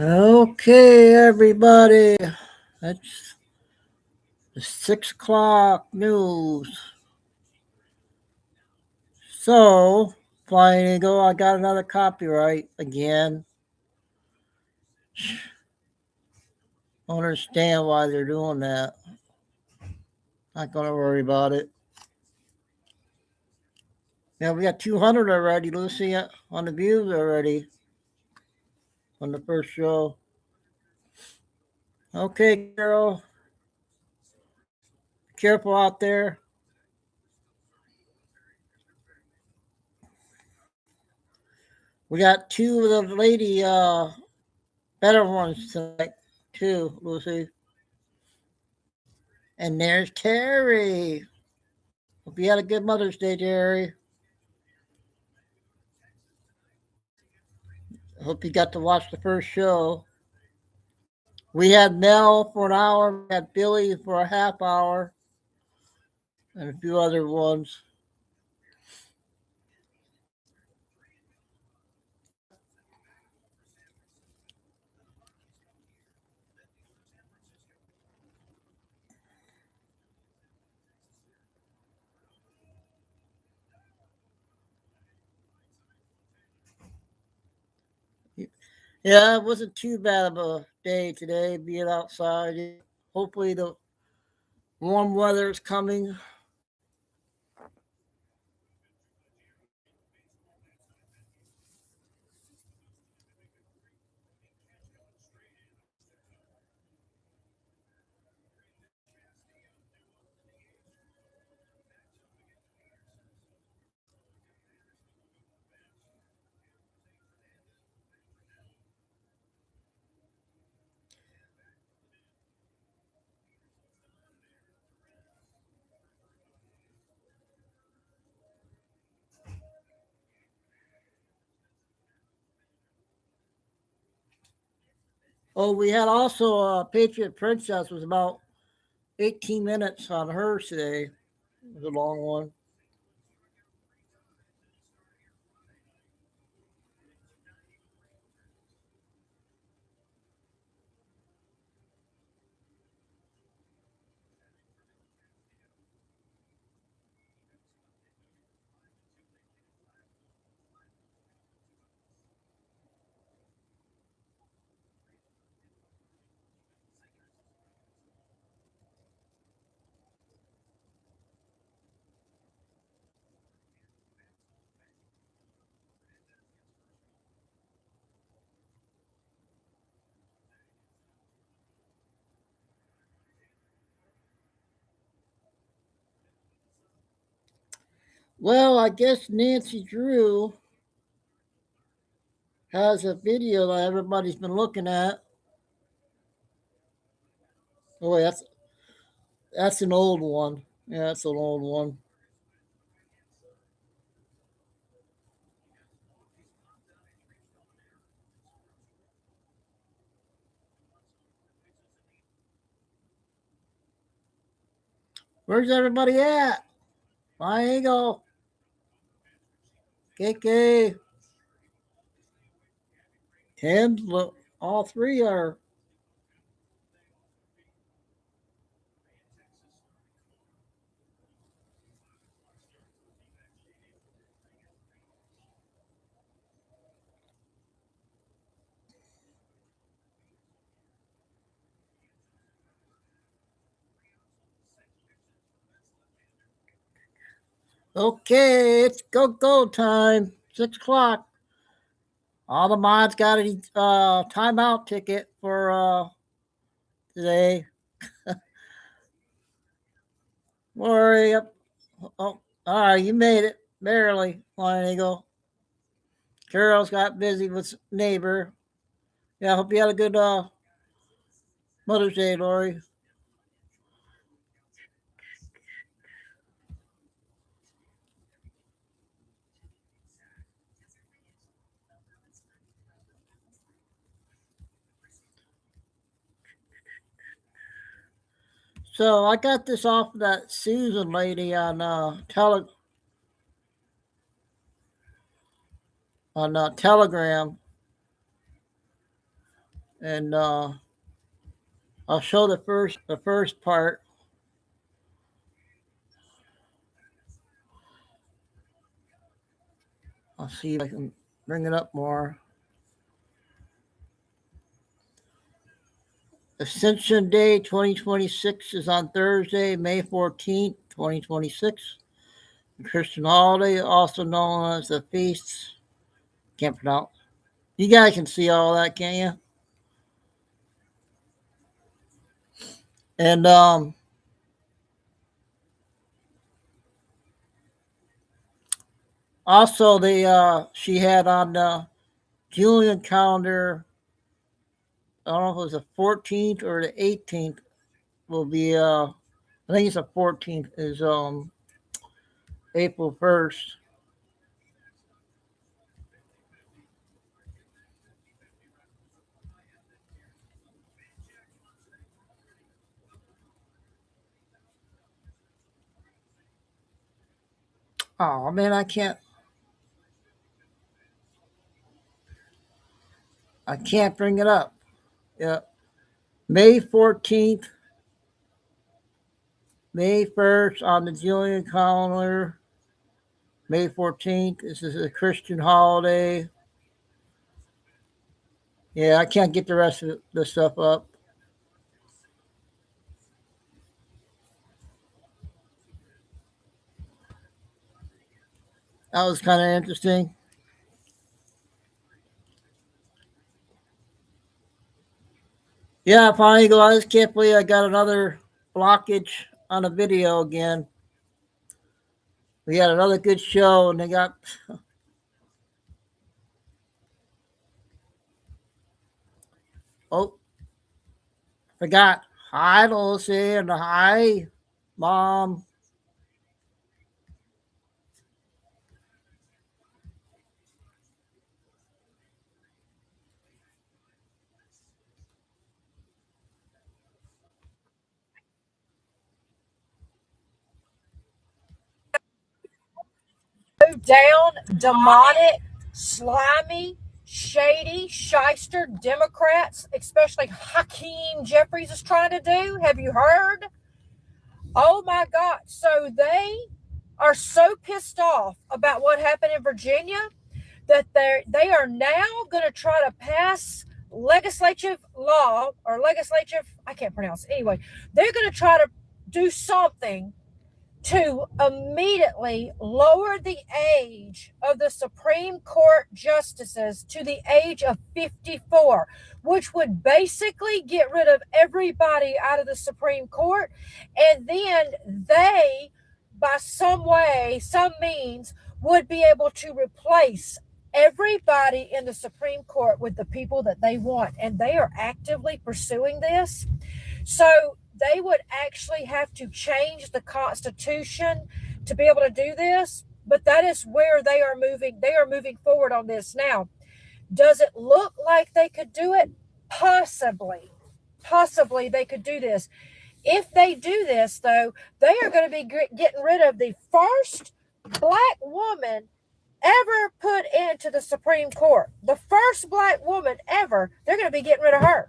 Okay, everybody. That's the 6 o'clock news. So, Flying Eagle, I got another copyright again. I don't understand why they're doing that. Not gonna worry about it. Yeah, we got 200 already, Lucy, on the views already on the first show. Okay, Carol, careful out there. We got two of the lady better ones tonight, too, Lucy. And there's Terry. Hope you had a good Mother's Day, Terry. Hope you got to watch the first show. We had Nell for an hour, we had Billy for a half hour, and a few other ones. Yeah, it wasn't too bad of a day today being outside. Hopefully, the warm weather is coming. Oh, we had also Patriot Princess was about 18 minutes on hers today. It was a long one. Well, I guess Nancy Drew has a video that everybody's been looking at. Oh, wait, that's an old one. Yeah, that's an old one. Where's everybody at? Flying Eagle, KK, Tim. Look, all three are. Okay, it's go time. 6 o'clock. All the mods got a timeout ticket for today. Worry up. Oh, all right, you made it barely. Flying Eagle. Carol's got busy with neighbor. Yeah, I hope you had a good Mother's Day, Lori. So I got this off of that Susan lady on Telegram. and I'll show the first part. I'll see if I can bring it up more. Ascension Day 2026 is on Thursday, May 14th, 2026. The Christian holiday, also known as the feasts. Can't pronounce. You guys can see all that, can't you? And also she had on the Julian calendar, I don't know if it was the 14th or the 18th, will be I think it's the 14th is April 1st. Oh man, I can't bring it up. Yeah. May 14th, May 1st on the Julian calendar. May 14th. This is a Christian holiday. Yeah, I can't get the rest of the stuff up. That was kind of interesting. Yeah, finally go. I just can't believe I got another blockage on a video again. We had another good show, and they got. Oh, forgot. Hi, Lucy, and hi, Mom. Down, demonic, slimy, shady, shyster Democrats, especially Hakeem Jeffries, is trying to do. Have you heard? Oh my God. So they are so pissed off about what happened in Virginia that they are now going to try to pass legislative law or legislative, I can't pronounce it. Anyway, they're going to try to do something to immediately lower the age of the Supreme Court justices to the age of 54, which would basically get rid of everybody out of the Supreme Court. And then they, by some way, some means, would be able to replace everybody in the Supreme Court with the people that they want. And they are actively pursuing this. So they would actually have to change the Constitution to be able to do this. But that is where they are moving. They are moving forward on this now. Does it look like they could do it? Possibly. Possibly they could do this. If they do this, though, they are going to be getting rid of the first black woman ever put into the Supreme Court. The first black woman ever, they're going to be getting rid of her.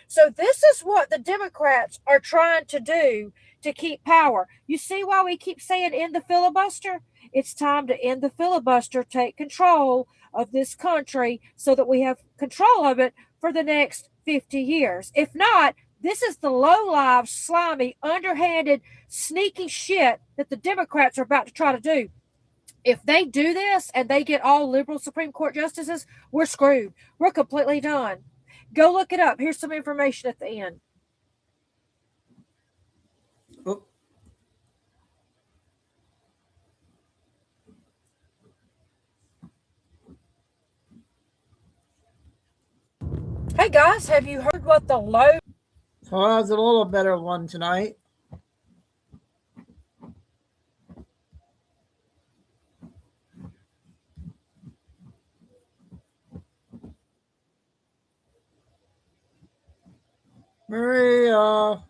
So this is what the Democrats are trying to do to keep power. You see why we keep saying end the filibuster? It's time to end the filibuster, take control of this country so that we have control of it for the next 50 years. If not, this is the low-life, slimy, underhanded, sneaky shit that the Democrats are about to try to do. If they do this and they get all liberal Supreme Court justices, we're screwed. We're completely done. Go look it up. Here's some information at the end. Oh. Hey guys, have you heard what the low? So that was a little better one tonight. Maria.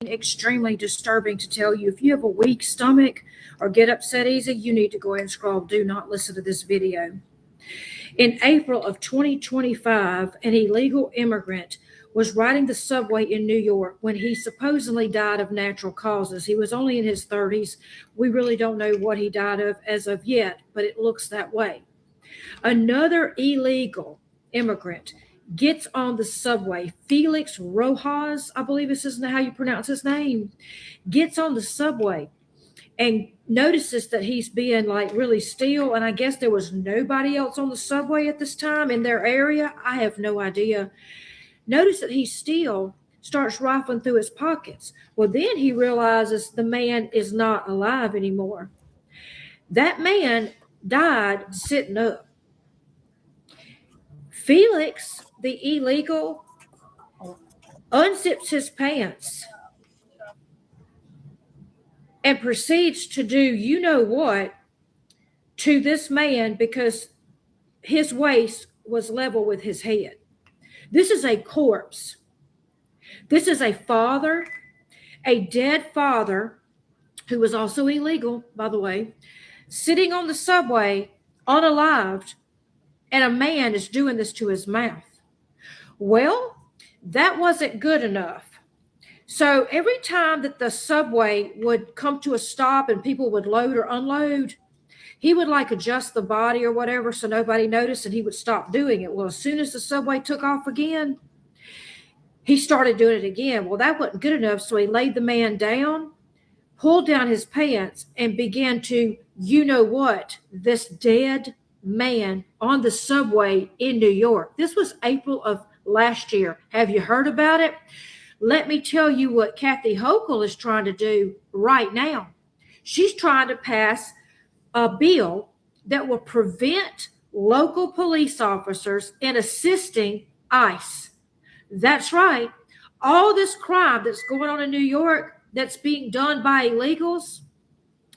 Extremely disturbing to tell you. If you have a weak stomach or get upset easy, you need to go ahead and scroll. Do not listen to this video. In April of 2025, an illegal immigrant was riding the subway in New York when he supposedly died of natural causes. He was only in his 30s. We really don't know what he died of as of yet, but it looks that way. Another illegal immigrant gets on the subway. Felix Rojas, I believe this is how you pronounce his name, gets on the subway and notices that he's being like really still. And I guess there was nobody else on the subway at this time in their area. I have no idea. Notice that he's still, starts rifling through his pockets. Well, then he realizes the man is not alive anymore. That man died sitting up. Felix, the illegal, unzips his pants and proceeds to do you know what to this man because his waist was level with his head. This is a corpse. This is a father, a dead father, who was also illegal, by the way, sitting on the subway, unalived, and a man is doing this to his mouth. Well, that wasn't good enough. So every time that the subway would come to a stop and people would load or unload, he would like adjust the body or whatever so nobody noticed, and he would stop doing it. Well, as soon as the subway took off again, he started doing it again. Well, that wasn't good enough, so he laid the man down, pulled down his pants, and began to, you know what, this dead man on the subway in New York. This was April of last year. Have you heard about it? Let me tell you what Kathy Hochul is trying to do right now. She's trying to pass a bill that will prevent local police officers in assisting ICE. That's right. All this crime that's going on in New York that's being done by illegals,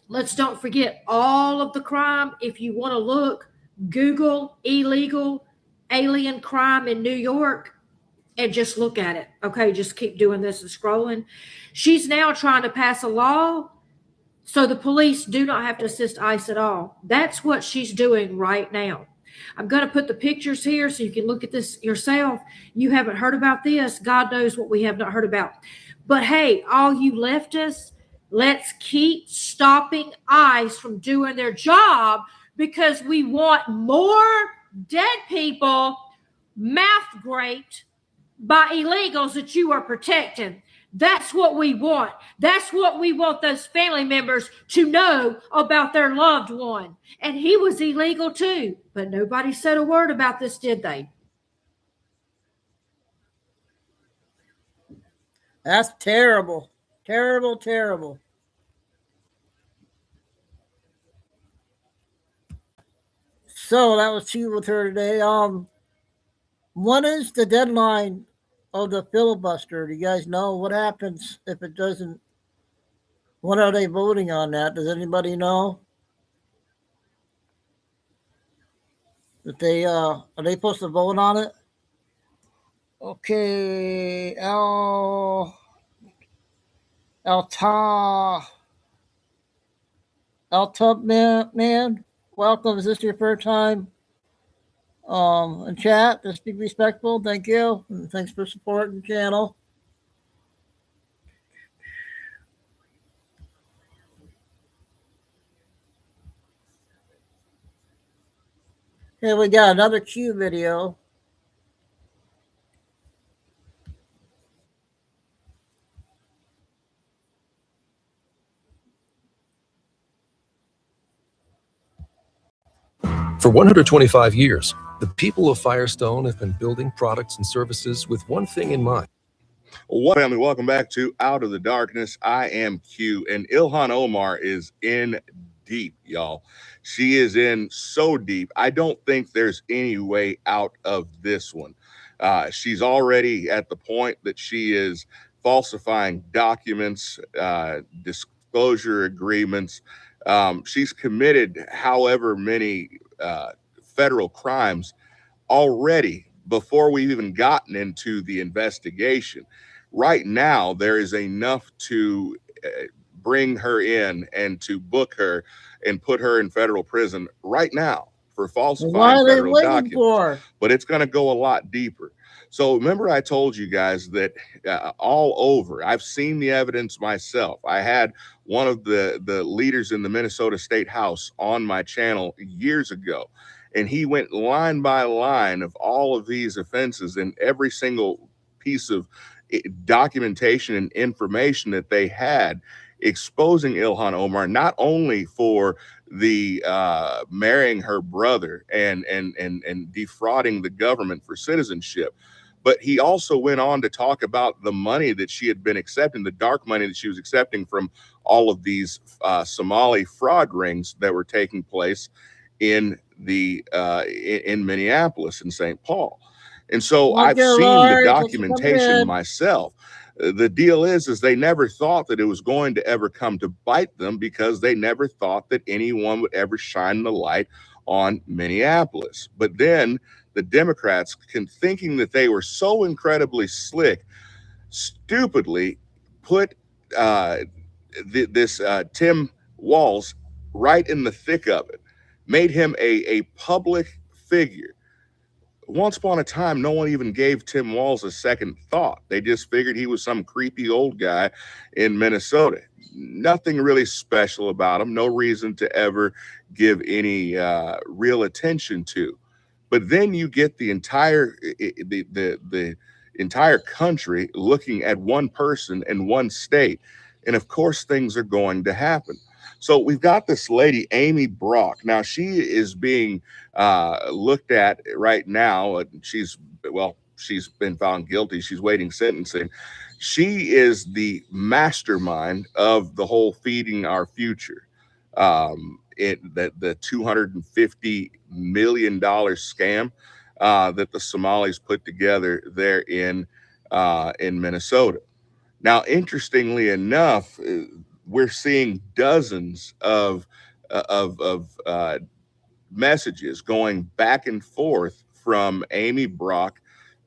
let's don't forget all of the crime. If you want to look, Google illegal alien crime in New York and just look at it. Okay, just keep doing this and scrolling. She's now trying to pass a law so the police do not have to assist ICE at all. That's what she's doing right now. I'm going to put the pictures here so you can look at this yourself. You haven't heard about this. God knows what we have not heard about. But hey, all you leftists, let's keep stopping ICE from doing their job because we want more dead people mouth raped by illegals that you are protecting. That's what we want. That's what we want those family members to know about their loved one. And he was illegal too, but nobody said a word about this, did they? That's terrible. Terrible, terrible. So that was Chico with her today. What is the deadline of the filibuster? Do you guys know what happens if it doesn't? What are they voting on that? Does anybody know? That they are they supposed to vote on it? Okay, Al Tub man, welcome. Is this your first time in chat? Just be respectful. Thank you. And thanks for supporting the channel. Here we got another Q video. For 125 years, the people of Firestone have been building products and services with one thing in mind. What family? Welcome back to Out of the Darkness. I am Q, and Ilhan Omar is in deep, y'all. She is in so deep. I don't think there's any way out of this one. She's already at the point that she is falsifying documents, disclosure agreements. She's committed however many federal crimes already before we've even gotten into the investigation. Right now, there is enough to bring her in and to book her and put her in federal prison right now for Why falsifying are they federal waiting documents. for? But it's going to go a lot deeper. So remember, I told you guys that all over, I've seen the evidence myself. I had one of the leaders in the Minnesota State House on my channel years ago, and he went line by line of all of these offenses and every single piece of documentation and information that they had exposing Ilhan Omar, not only for the marrying her brother and defrauding the government for citizenship, but he also went on to talk about the money that she had been accepting, the dark money that she was accepting from all of these Somali fraud rings that were taking place in the in Minneapolis and St. Paul. And so I've seen the documentation myself. The deal is they never thought that it was going to ever come to bite them, because they never thought that anyone would ever shine the light on Minneapolis. But then the Democrats, thinking that they were so incredibly slick, stupidly put this Tim Walz right in the thick of it, made him a public figure. Once upon a time, no one even gave Tim Walz a second thought. They just figured he was some creepy old guy in Minnesota. Nothing really special about him. No reason to ever give any real attention to. But then you get the entire entire country looking at one person in one state, and of course things are going to happen. So we've got this lady, Amy Brock. Now she is being looked at right now. She's been found guilty. She's waiting sentencing. She is the mastermind of the whole Feeding Our Future. The $250 million scam that the Somalis put together there in Minnesota. Now, interestingly enough, we're seeing dozens of messages going back and forth from Amy Brock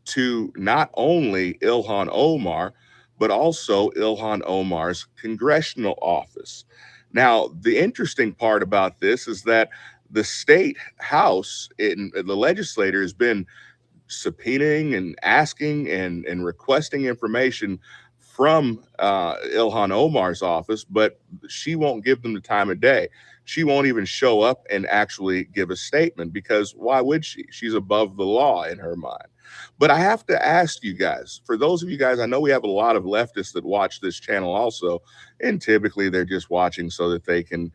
to not only Ilhan Omar, but also Ilhan Omar's congressional office. Now, the interesting part about this is that the state house, the legislator, has been subpoenaing and asking and requesting information from Ilhan Omar's office, but she won't give them the time of day. She won't even show up and actually give a statement, because why would she? She's above the law in her mind. But I have to ask you guys, for those of you guys, I know we have a lot of leftists that watch this channel also, and typically they're just watching so that they can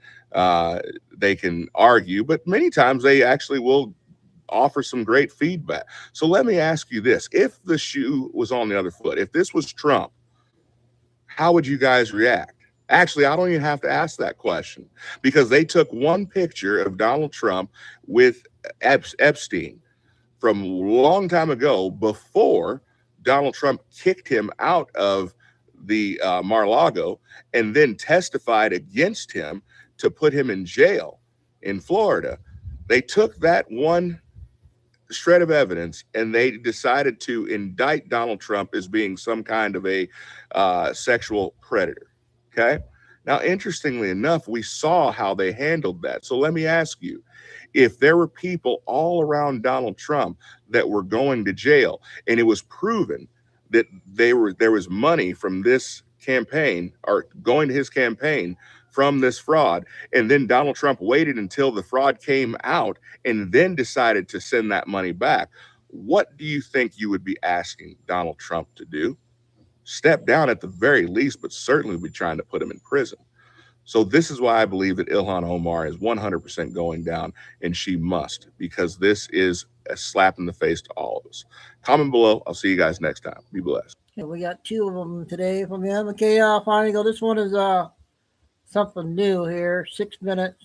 argue, but many times they actually will offer some great feedback. So let me ask you this: if the shoe was on the other foot, if this was Trump, how would you guys react? Actually, I don't even have to ask that question, because they took one picture of Donald Trump with Epstein from a long time ago, before Donald Trump kicked him out of the Mar-a-Lago and then testified against him to put him in jail in Florida. They took that one shred of evidence and they decided to indict Donald Trump as being some kind of a sexual predator. Okay. Now, interestingly enough, we saw how they handled that. So let me ask you, if there were people all around Donald Trump that were going to jail, and it was proven that there was money from this campaign, or going to his campaign from this fraud, and then Donald Trump waited until the fraud came out and then decided to send that money back, what do you think you would be asking Donald Trump to do? Step down at the very least, but certainly be trying to put him in prison. So this is why I believe that Ilhan Omar is 100% going down, and she must, because this is a slap in the face to all of us. Comment below. I'll see you guys next time. Be blessed. Okay, we got two of them today from him. Okay, finally go. This one is something new here. 6 minutes.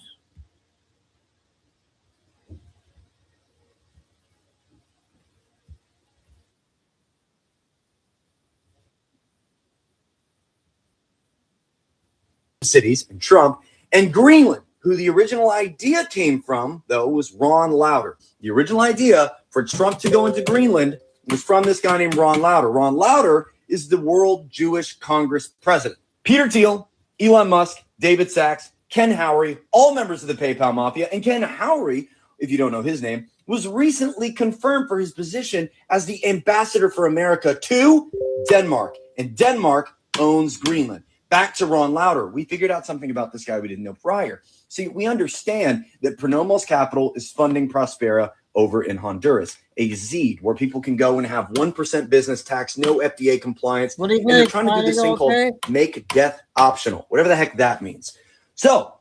Cities and Trump, and Greenland, who the original idea came from, though, was Ron Lauder. The original idea for Trump to go into Greenland was from this guy named Ron Lauder. Ron Lauder is the World Jewish Congress president. Peter Thiel, Elon Musk, David Sachs, Ken Howery, all members of the PayPal Mafia, and Ken Howery if you don't know his name, was recently confirmed for his position as the ambassador for America to Denmark. And Denmark owns Greenland. Back to Ron Lauder. We figured out something about this guy we didn't know prior. See, we understand that Pronomos Capital is funding Prospera over in Honduras, a ZEED, where people can go and have 1% business tax, no FDA compliance. What do you And they're think? trying to do this thing Okay? called make death optional, whatever the heck that means. So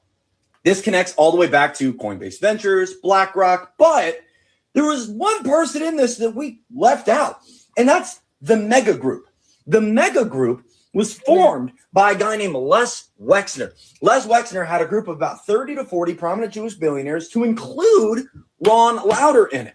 this connects all the way back to Coinbase Ventures, BlackRock, but there was one person in this that we left out, and that's the Mega Group. The Mega Group was formed by a guy named Les Wexner. Les Wexner had a group of about 30 to 40 prominent Jewish billionaires to include Ron Lauder in it.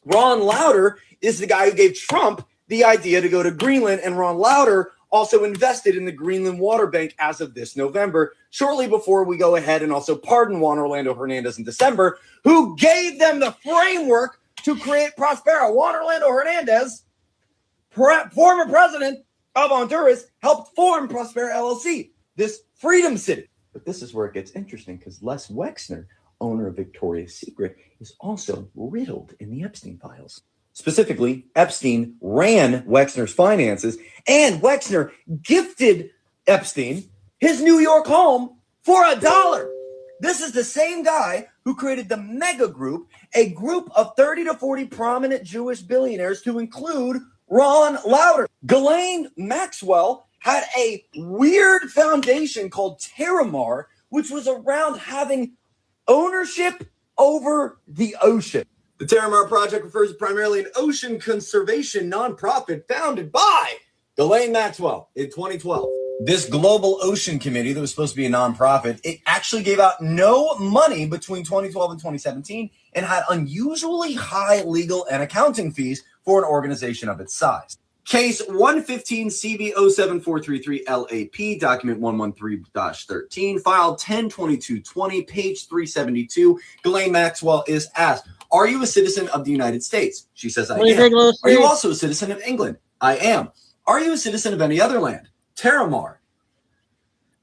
Ron Lauder is the guy who gave Trump the idea to go to Greenland, and Ron Lauder also invested in the Greenland Water Bank as of this November, shortly before we go ahead and also pardon Juan Orlando Hernandez in December, who gave them the framework to create Prospera. Juan Orlando Hernandez, former president of Honduras, helped form Prospera LLC, this freedom city. But this is where it gets interesting, because Les Wexner, owner of Victoria's Secret, is also riddled in the Epstein files. Specifically, Epstein ran Wexner's finances, and Wexner gifted Epstein his New York home for $1. This is the same guy who created the Mega Group, a group of 30 to 40 prominent Jewish billionaires to include Ron Lauder. Ghislaine Maxwell had a weird foundation called Terramar, which was around having ownership over the ocean. The Terramar Project refers to primarily an ocean conservation nonprofit founded by Ghislaine Maxwell in 2012. This Global Ocean Committee that was supposed to be a nonprofit, it actually gave out no money between 2012 and 2017 and had unusually high legal and accounting fees for an organization of its size. Case 115 CV07433 LAP, document 113-13, file 102220, page 372. Ghislaine Maxwell is asked, are you a citizen of the United States? She says, I am. Are you also a citizen of England? I am. Are you a citizen of any other land? Terramar.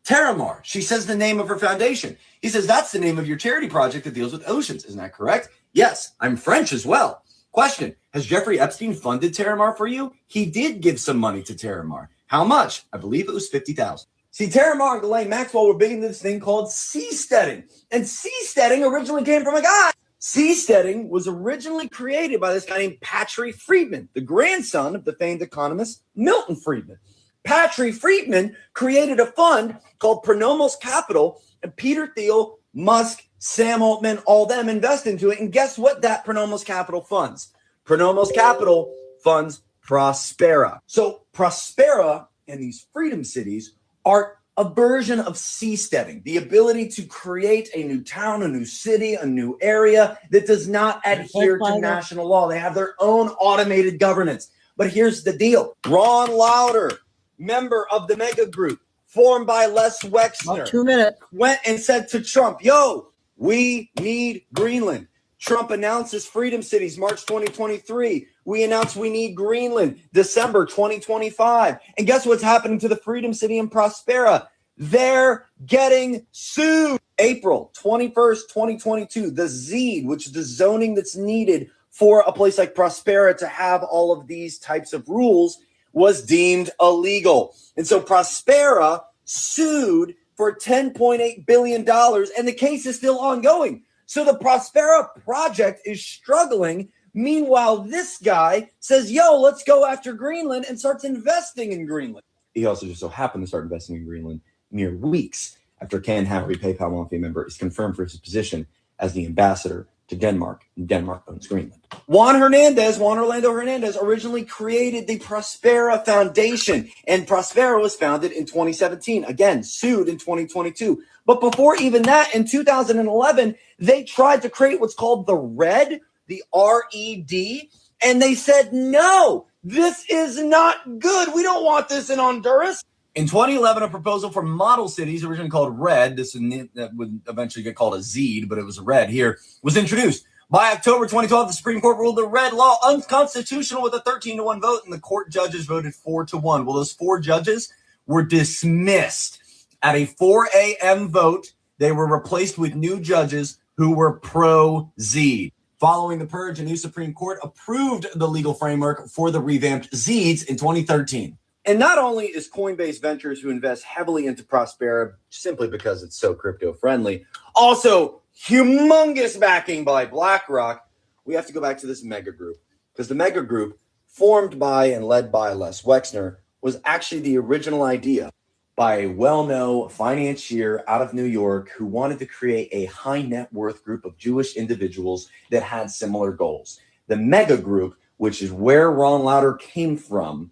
Terramar. She says the name of her foundation. He says, that's the name of your charity project that deals with oceans. Isn't that correct? Yes, I'm French as well. Question, has Jeffrey Epstein funded Terramar for you? He did give some money to Terramar. How much? I believe it was $50,000. See, Terramar and Ghislaine Maxwell were big into this thing called seasteading. And seasteading originally came from a guy. Seasteading was originally created by this guy named Patrick Friedman, the grandson of the famed economist Milton Friedman. Patrick Friedman created a fund called Pronomos Capital, and Peter Thiel, Musk, Sam Altman, all them invest into it. And guess what that Pronomos Capital funds? Pronomos Capital funds Prospera. So Prospera and these freedom cities are a version of seasteading, the ability to create a new town, a new city, a new area that does not adhere to national law. They have their own automated governance. But here's the deal. Ron Lauder, member of the Mega Group, formed by Les Wexner, 2 minutes, went and said to Trump, yo, we need Greenland. Trump announces freedom cities, March 2023. We announced we need Greenland, December 2025. And guess what's happening to the freedom city in Prospera? They're getting sued. April 21st, 2022, the ZEED, which is the zoning that's needed for a place like Prospera to have all of these types of rules, was deemed illegal. And so Prospera sued for $10.8 billion, and the case is still ongoing. So the Prospera project is struggling. Meanwhile, this guy says, yo, let's go after Greenland, and starts investing in Greenland. He also just so happened to start investing in Greenland mere weeks after Ken Hammerby, PayPal Mafia member, is confirmed for his position as the ambassador to Denmark, and Denmark owns Greenland. Juan Orlando Hernandez, originally created the Prospera Foundation, and Prospera was founded in 2017, again, sued in 2022. But before even that, in 2011, they tried to create what's called the RED, the R-E-D, and they said, no, this is not good. We don't want this in Honduras. In 2011, a proposal for model cities, originally called RED, that would eventually get called a ZEED, but it was RED here, was introduced. By October 2012, the Supreme Court ruled the RED law unconstitutional with a 13-1 vote, and the court judges voted 4-1. Well, those 4 judges were dismissed. At a 4 a.m. vote, they were replaced with new judges, who were pro-Z. Following the purge, a new Supreme Court approved the legal framework for the revamped Zs in 2013. And not only is Coinbase Ventures, who invests heavily into Prospera simply because it's so crypto-friendly, also humongous backing by BlackRock, we have to go back to this mega group. Because the mega group, formed by and led by Les Wexner, was actually the original idea by a well-known financier out of New York who wanted to create a high net worth group of Jewish individuals that had similar goals. The mega group, which is where Ron Lauder came from,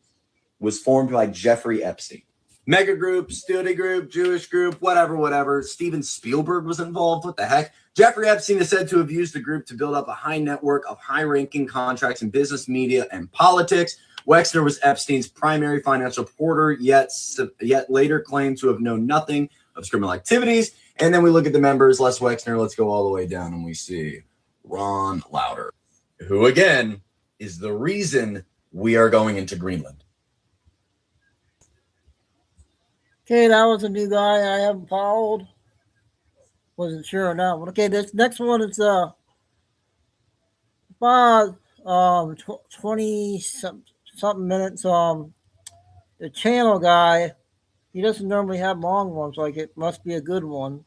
was formed by Jeffrey Epstein. Mega group, study group, Jewish group, whatever. Steven Spielberg was involved. What the heck? Jeffrey Epstein is said to have used the group to build up a high network of high-ranking contracts in business, media, and politics. Wexner was Epstein's primary financial supporter, yet later claimed to have known nothing of his criminal activities. And then we look at the members, Les Wexner. Let's go all the way down, and we see Ron Lauder, who, again, is the reason we are going into Greenland. Okay, that was a new guy I haven't followed. Wasn't sure on that one. Okay, this next one is 20 something minutes. The channel guy, he doesn't normally have long ones, like it must be a good one.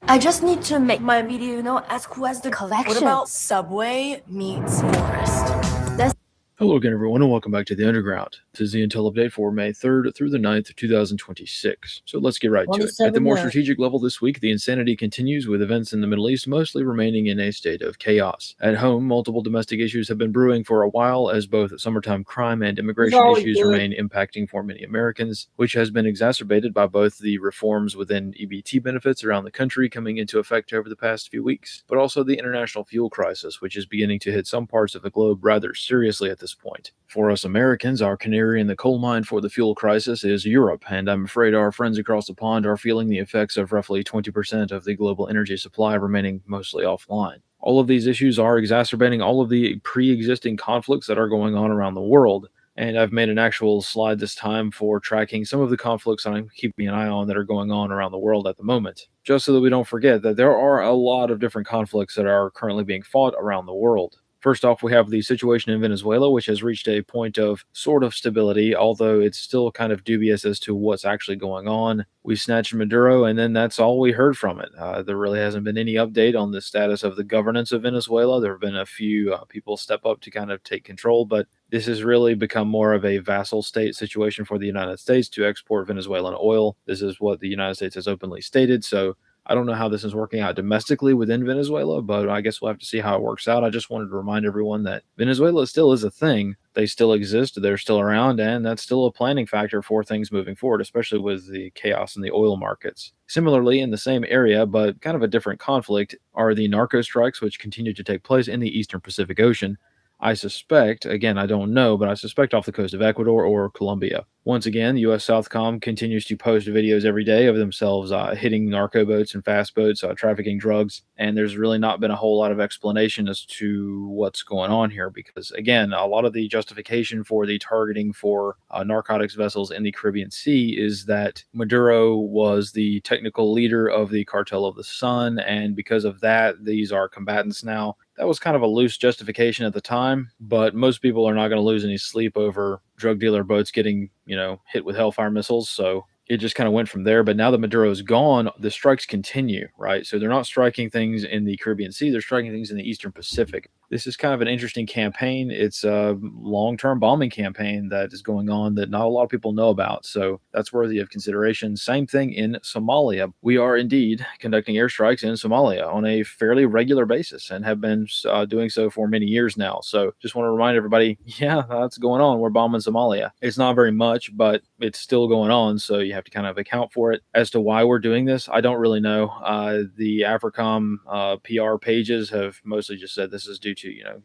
I just need to make my video, ask who has the collection. What about Subway meets Forest? Hello again, everyone, and welcome back to The Underground. This is the Intel Update for May 3rd through the 9th, 2026. So let's get right to it. At the more strategic level this week, the insanity continues with events in the Middle East mostly remaining in a state of chaos. At home, multiple domestic issues have been brewing for a while as both summertime crime and immigration issues remain impacting for many Americans, which has been exacerbated by both the reforms within EBT benefits around the country coming into effect over the past few weeks, but also the international fuel crisis, which is beginning to hit some parts of the globe rather seriously at this point. For us Americans, our canary in the coal mine for the fuel crisis is Europe, and I'm afraid our friends across the pond are feeling the effects of roughly 20% of the global energy supply remaining mostly offline. All of these issues are exacerbating all of the pre-existing conflicts that are going on around the world, and I've made an actual slide this time for tracking some of the conflicts that I'm keeping an eye on that are going on around the world at the moment, just so that we don't forget that there are a lot of different conflicts that are currently being fought around the world. First off, we have the situation in Venezuela, which has reached a point of sort of stability, although it's still kind of dubious as to what's actually going on. We snatched Maduro, and then that's all we heard from it. There really hasn't been any update on the status of the governance of Venezuela. There have been a few people step up to kind of take control, but this has really become more of a vassal state situation for the United States to export Venezuelan oil. This is what the United States has openly stated, so I don't know how this is working out domestically within Venezuela, but I guess we'll have to see how it works out. I just wanted to remind everyone that Venezuela still is a thing. They still exist, they're still around, and that's still a planning factor for things moving forward, especially with the chaos in the oil markets. Similarly, in the same area, but kind of a different conflict, are the narco strikes, which continue to take place in the Eastern Pacific Ocean. I suspect, again, I don't know, but I suspect off the coast of Ecuador or Colombia. Once again, the U.S. Southcom continues to post videos every day of themselves hitting narco boats and fast boats, trafficking drugs, and there's really not been a whole lot of explanation as to what's going on here because, again, a lot of the justification for the targeting for narcotics vessels in the Caribbean Sea is that Maduro was the technical leader of the Cartel of the Sun, and because of that, these are combatants now. That was kind of a loose justification at the time, but most people are not going to lose any sleep over drug dealer boats getting, hit with Hellfire missiles. So it just kind of went from there. But now that Maduro is gone, the strikes continue, right? So they're not striking things in the Caribbean Sea. They're striking things in the Eastern Pacific. This is kind of an interesting campaign. It's a long-term bombing campaign that is going on that not a lot of people know about. So that's worthy of consideration. Same thing in Somalia. We are indeed conducting airstrikes in Somalia on a fairly regular basis and have been doing so for many years now. So just want to remind everybody, yeah, that's going on. We're bombing Somalia. It's not very much, but it's still going on. So you have to kind of account for it. As to why we're doing this, I don't really know. The AFRICOM PR pages have mostly just said this is due to,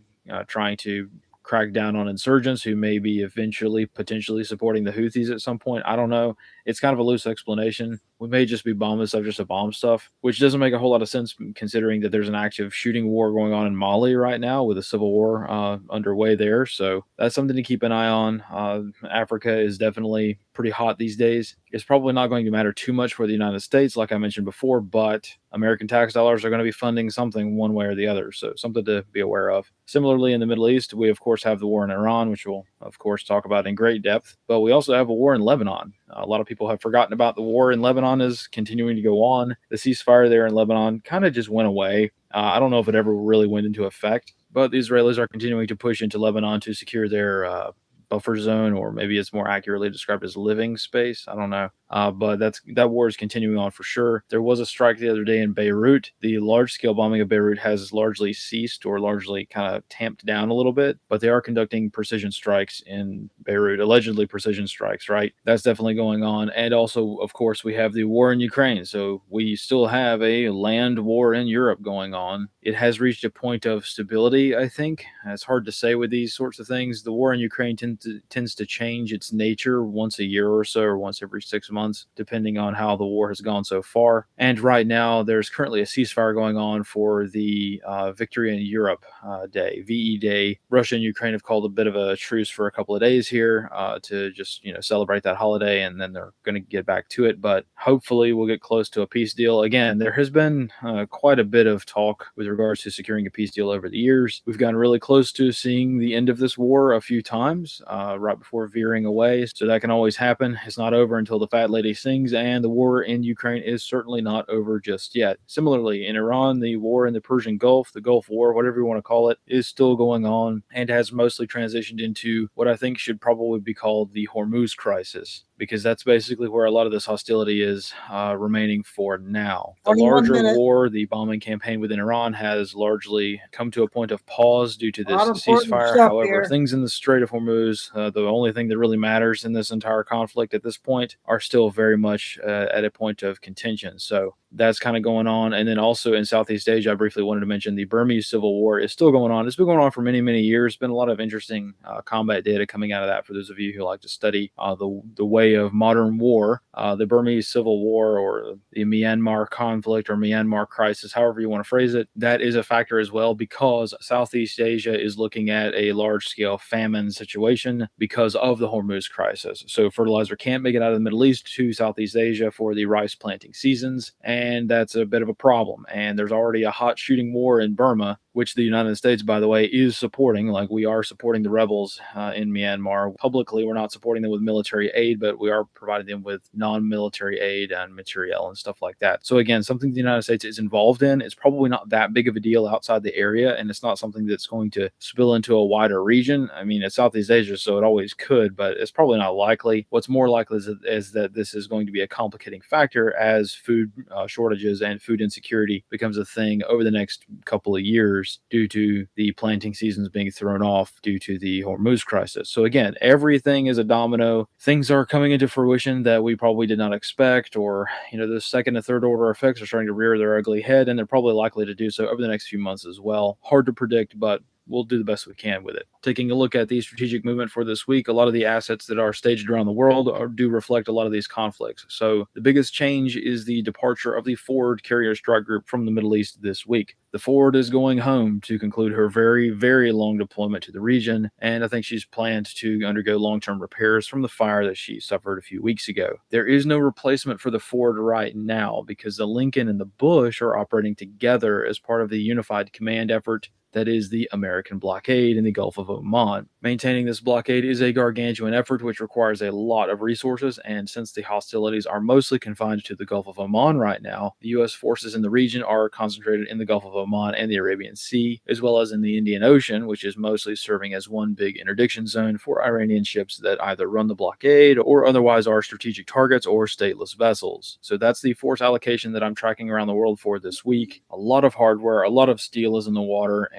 trying to crack down on insurgents who may be eventually potentially supporting the Houthis at some point. I don't know. It's kind of a loose explanation. We may just be bombing stuff just to bomb stuff, which doesn't make a whole lot of sense considering that there's an active shooting war going on in Mali right now with a civil war underway there. So that's something to keep an eye on. Africa is definitely pretty hot these days. It's probably not going to matter too much for the United States, like I mentioned before, but American tax dollars are going to be funding something one way or the other. So something to be aware of. Similarly, in the Middle East, we, of course, have the war in Iran, which we'll, of course, talk about in great depth. But we also have a war in Lebanon. A lot of people have forgotten about the war in Lebanon is continuing to go on. The ceasefire there in Lebanon kind of just went away. I don't know if it ever really went into effect, but the Israelis are continuing to push into Lebanon to secure their buffer zone, or maybe it's more accurately described as living space. I don't know. But that war is continuing on for sure. There was a strike the other day in Beirut. The large-scale bombing of Beirut has largely ceased or largely kind of tamped down a little bit, but they are conducting precision strikes in Beirut, allegedly precision strikes, right? That's definitely going on. And also, of course, we have the war in Ukraine. So we still have a land war in Europe going on. It has reached a point of stability, I think. It's hard to say with these sorts of things. The war in Ukraine tends to change its nature once a year or so, or once every 6 months, depending on how the war has gone so far. And right now, there's currently a ceasefire going on for the Victory in Europe Day, VE Day. Russia and Ukraine have called a bit of a truce for a couple of days here to just celebrate that holiday, and then they're going to get back to it. But hopefully, we'll get close to a peace deal. Again, there has been quite a bit of talk with regards to securing a peace deal over the years. We've gotten really close to seeing the end of this war a few times, right before veering away. So that can always happen. It's not over until the fat lady sings, and the war in Ukraine is certainly not over just yet. Similarly, in Iran, the war in the Persian Gulf, the Gulf War, whatever you want to call it, is still going on and has mostly transitioned into what I think should probably be called the Hormuz crisis, because that's basically where a lot of this hostility is remaining for now. The larger war, the bombing campaign within Iran, has largely come to a point of pause due to this ceasefire. However, things in the Strait of Hormuz, the only thing that really matters in this entire conflict at this point, are still very much at a point of contention. So that's kind of going on. And then also in Southeast Asia, I briefly wanted to mention the Burmese Civil War is still going on. It's been going on for many, many years. Been a lot of interesting combat data coming out of that for those of you who like to study the way of modern war. The Burmese Civil War, or the Myanmar conflict, or Myanmar crisis, however you want to phrase it, that is a factor as well, because Southeast Asia is looking at a large-scale famine situation because of the Hormuz crisis. So fertilizer can't make it out of the Middle East to Southeast Asia for the rice planting seasons, and that's a bit of a problem. And there's already a hot shooting war in Burma, which the United States, by the way, is supporting. Like, we are supporting the rebels in Myanmar. Publicly, we're not supporting them with military aid, but we are providing them with non-military aid and materiel and stuff like that. So again, something the United States is involved in. It's probably not that big of a deal outside the area, and it's not something that's going to spill into a wider region. I mean, it's Southeast Asia, so it always could, but it's probably not likely. What's more likely is that this is going to be a complicating factor as food shortages and food insecurity becomes a thing over the next couple of years, due to the planting seasons being thrown off due to the Hormuz crisis. So again, everything is a domino. Things are coming into fruition that we probably did not expect, or the second and third order effects are starting to rear their ugly head, and they're probably likely to do so over the next few months as well. Hard to predict, but we'll do the best we can with it. Taking a look at the strategic movement for this week, a lot of the assets that are staged around the world do reflect a lot of these conflicts. So the biggest change is the departure of the Ford Carrier Strike Group from the Middle East this week. The Ford is going home to conclude her very, very long deployment to the region, and I think she's planned to undergo long-term repairs from the fire that she suffered a few weeks ago. There is no replacement for the Ford right now, because the Lincoln and the Bush are operating together as part of the unified command effort that is the American blockade in the Gulf of Oman. Maintaining this blockade is a gargantuan effort which requires a lot of resources, and since the hostilities are mostly confined to the Gulf of Oman right now, the U.S. forces in the region are concentrated in the Gulf of Oman and the Arabian Sea, as well as in the Indian Ocean, which is mostly serving as one big interdiction zone for Iranian ships that either run the blockade or otherwise are strategic targets or stateless vessels. So that's the force allocation that I'm tracking around the world for this week. A lot of hardware, a lot of steel is in the water,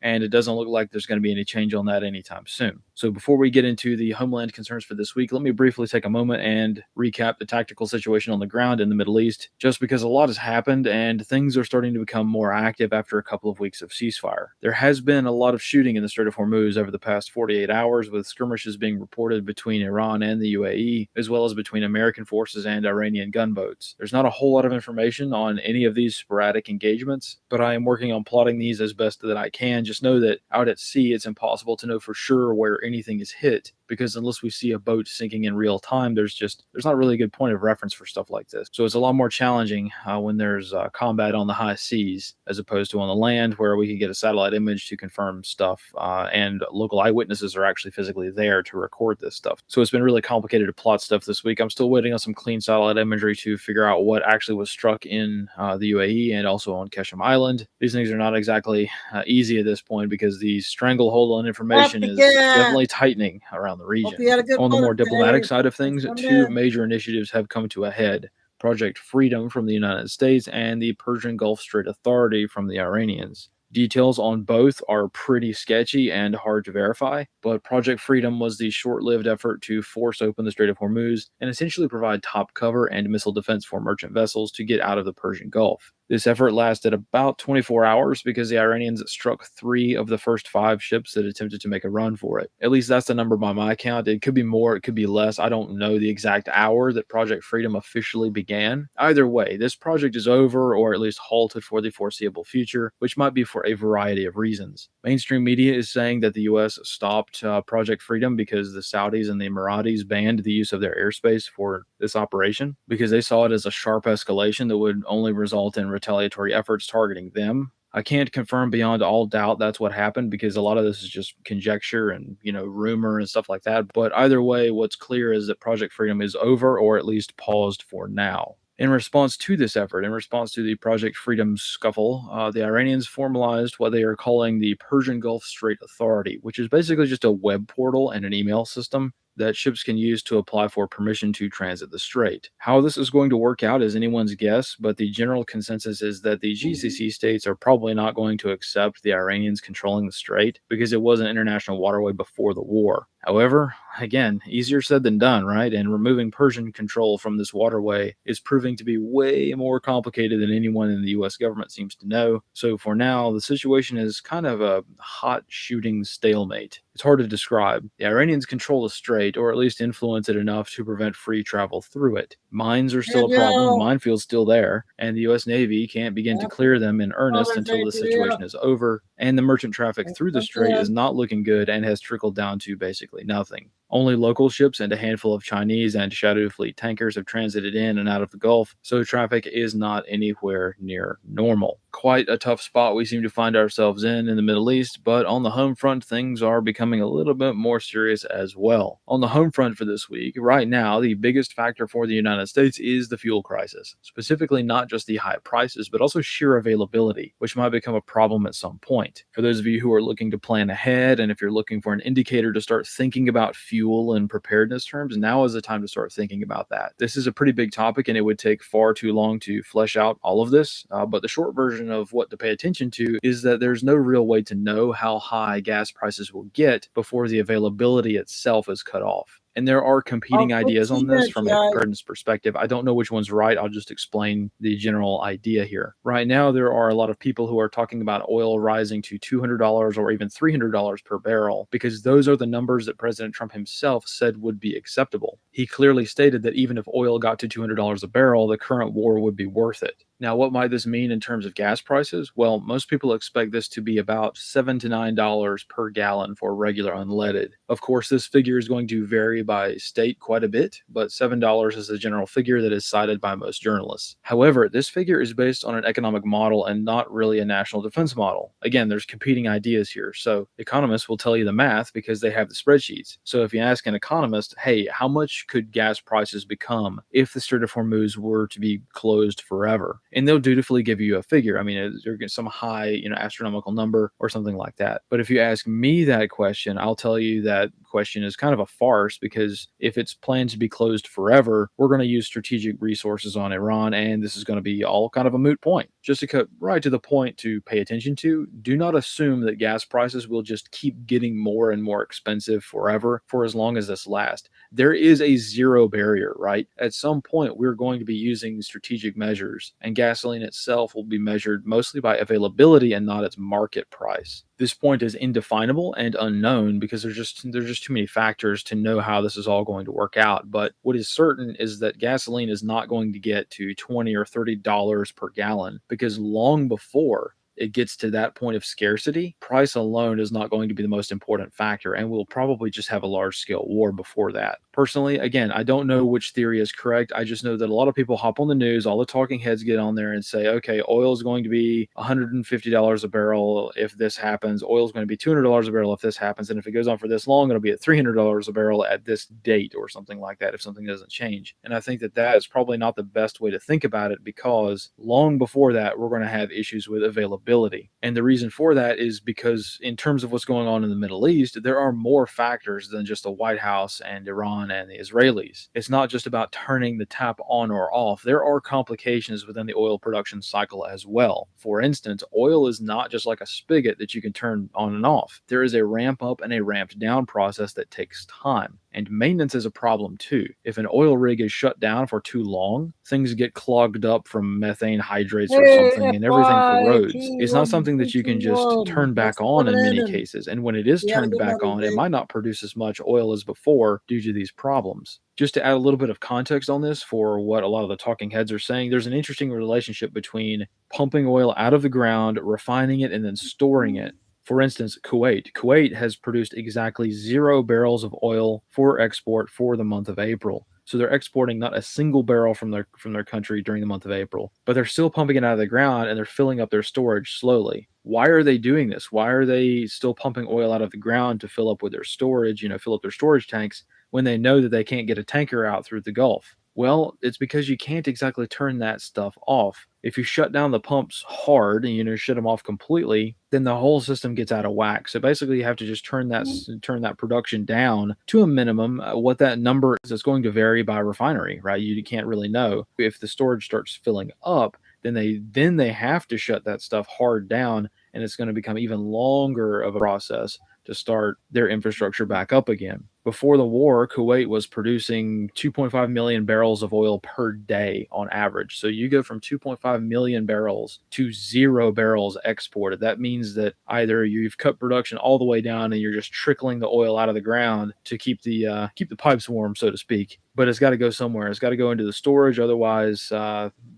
and it doesn't look like there's going to be any change on that anytime soon. So before we get into the homeland concerns for this week, let me briefly take a moment and recap the tactical situation on the ground in the Middle East, just because a lot has happened and things are starting to become more active after a couple of weeks of ceasefire. There has been a lot of shooting in the Strait of Hormuz over the past 48 hours, with skirmishes being reported between Iran and the UAE, as well as between American forces and Iranian gunboats. There's not a whole lot of information on any of these sporadic engagements, but I am working on plotting these as best that I can. Just know that out at sea, it's impossible to know for sure where anything is hit, because unless we see a boat sinking in real time, there's not really a good point of reference for stuff like this. So it's a lot more challenging when there's combat on the high seas as opposed to on the land, where we can get a satellite image to confirm stuff, and local eyewitnesses are actually physically there to record this stuff. So it's been really complicated to plot stuff this week. I'm still waiting on some clean satellite imagery to figure out what actually was struck in the UAE and also on Keshem Island. These things are not exactly easy at this point, because the stranglehold on information is definitely tightening around the region. On the more diplomatic side of things, two major initiatives have come to a head: Project Freedom from the United States and the Persian Gulf Strait Authority from the Iranians. Details on both are pretty sketchy and hard to verify, but Project Freedom was the short-lived effort to force open the Strait of Hormuz and essentially provide top cover and missile defense for merchant vessels to get out of the Persian Gulf. This effort lasted about 24 hours because the Iranians struck 3 of the first 5 ships that attempted to make a run for it. At least that's the number by my count. It could be more, it could be less. I don't know the exact hour that Project Freedom officially began. Either way, this project is over, or at least halted for the foreseeable future, which might be for a variety of reasons. Mainstream media is saying that the U.S. stopped Project Freedom because the Saudis and the Emiratis banned the use of their airspace for this operation, because they saw it as a sharp escalation that would only result in retaliatory efforts targeting them. I can't confirm beyond all doubt that's what happened, because a lot of this is just conjecture and, rumor and stuff like that. But either way, what's clear is that Project Freedom is over, or at least paused for now. In response to this effort, in response to the Project Freedom scuffle, the Iranians formalized what they are calling the Persian Gulf Strait Authority, which is basically just a web portal and an email system that ships can use to apply for permission to transit the strait. How this is going to work out is anyone's guess, but the general consensus is that the GCC states are probably not going to accept the Iranians controlling the strait, because it was an international waterway before the war. However, again, easier said than done, right? And removing Persian control from this waterway is proving to be way more complicated than anyone in the US government seems to know. So for now, the situation is kind of a hot shooting stalemate. It's hard to describe. The Iranians control the strait, or at least influence it enough to prevent free travel through it. Mines are still a problem. The minefield's still there, and the U.S. Navy can't begin to clear them in earnest until the situation is over, and the merchant traffic through the strait is not looking good and has trickled down to basically nothing. Only local ships and a handful of Chinese and Shadow Fleet tankers have transited in and out of the Gulf, so traffic is not anywhere near normal. Quite a tough spot we seem to find ourselves in the Middle East, but on the home front, things are becoming a little bit more serious as well. On the home front for this week, right now, the biggest factor for the United States is the fuel crisis. Specifically, not just the high prices, but also sheer availability, which might become a problem at some point. For those of you who are looking to plan ahead, and if you're looking for an indicator to start thinking about fuel and preparedness terms, now is the time to start thinking about that. This is a pretty big topic, and it would take far too long to flesh out all of this, but the short version of what to pay attention to is that there's no real way to know how high gas prices will get before the availability itself is cut off. And there are competing ideas on this from a preparedness perspective. I don't know which one's right. I'll just explain the general idea here. Right now, there are a lot of people who are talking about oil rising to $200 or even $300 per barrel, because those are the numbers that President Trump himself said would be acceptable. He clearly stated that even if oil got to $200 a barrel, the current war would be worth it. Now, what might this mean in terms of gas prices? Well, most people expect this to be about $7 to $9 per gallon for regular unleaded. Of course, this figure is going to vary by state quite a bit, but $7 is the general figure that is cited by most journalists. However, this figure is based on an economic model and not really a national defense model. Again, there's competing ideas here, so economists will tell you the math because they have the spreadsheets. So if you ask an economist, hey, how much could gas prices become if the Strait of Hormuz were to be closed forever? And they'll dutifully give you a figure. I mean, there's some high, astronomical number or something like that. But if you ask me that question, I'll tell you that, quite question is kind of a farce, because if it's planned to be closed forever, we're going to use strategic resources on Iran, and this is going to be all kind of a moot point. Just to cut right to the point to pay attention to, do not assume that gas prices will just keep getting more and more expensive forever for as long as this lasts. There is a zero barrier, right? At some point, we're going to be using strategic measures, and gasoline itself will be measured mostly by availability and not its market price. This point is indefinable and unknown because there's just too many factors to know how this is all going to work out. But what is certain is that gasoline is not going to get to $20 or $30 per gallon, because long before it gets to that point of scarcity, price alone is not going to be the most important factor, and we'll probably just have a large-scale war before that. Personally, again, I don't know which theory is correct. I just know that a lot of people hop on the news, all the talking heads get on there and say, okay, oil is going to be $150 a barrel if this happens. Oil is going to be $200 a barrel if this happens. And if it goes on for this long, it'll be at $300 a barrel at this date or something like that if something doesn't change. And I think that that is probably not the best way to think about it, because long before that, we're going to have issues with availability. And the reason for that is because in terms of what's going on in the Middle East, there are more factors than just the White House and Iran and the Israelis. It's not just about turning the tap on or off. There are complications within the oil production cycle as well. For instance, oil is not just like a spigot that you can turn on and off. There is a ramp up and a ramped down process that takes time. And maintenance is a problem too. If an oil rig is shut down for too long, things get clogged up from methane hydrates or something, and everything corrodes. It's not something that you can just turn back on in many cases. And when it is turned back on, it might not produce as much oil as before due to these problems. Just to add a little bit of context on this for what a lot of the talking heads are saying, there's an interesting relationship between pumping oil out of the ground, refining it, and then storing it. For instance, Kuwait has produced exactly 0 barrels of oil for export for the month of April. So they're exporting not a single barrel from their country during the month of April, but they're still pumping it out of the ground and they're filling up their storage slowly. Why are they doing this? Why are they still pumping oil out of the ground to fill up with their storage, fill up their storage tanks, when they know that they can't get a tanker out through the Gulf? Well, it's because you can't exactly turn that stuff off. If you shut down the pumps hard and shut them off completely, then the whole system gets out of whack. So basically, you have to just turn that production down to a minimum. What that number is going to vary by refinery, right? You can't really know. If the storage starts filling up, then they have to shut that stuff hard down, and it's going to become even longer of a process to start their infrastructure back up again. Before the war, Kuwait was producing 2.5 million barrels of oil per day on average. So you go from 2.5 million barrels to 0 barrels exported. That means that either you've cut production all the way down and you're just trickling the oil out of the ground to keep the pipes warm, so to speak. But it's got to go somewhere. It's got to go into the storage. Otherwise,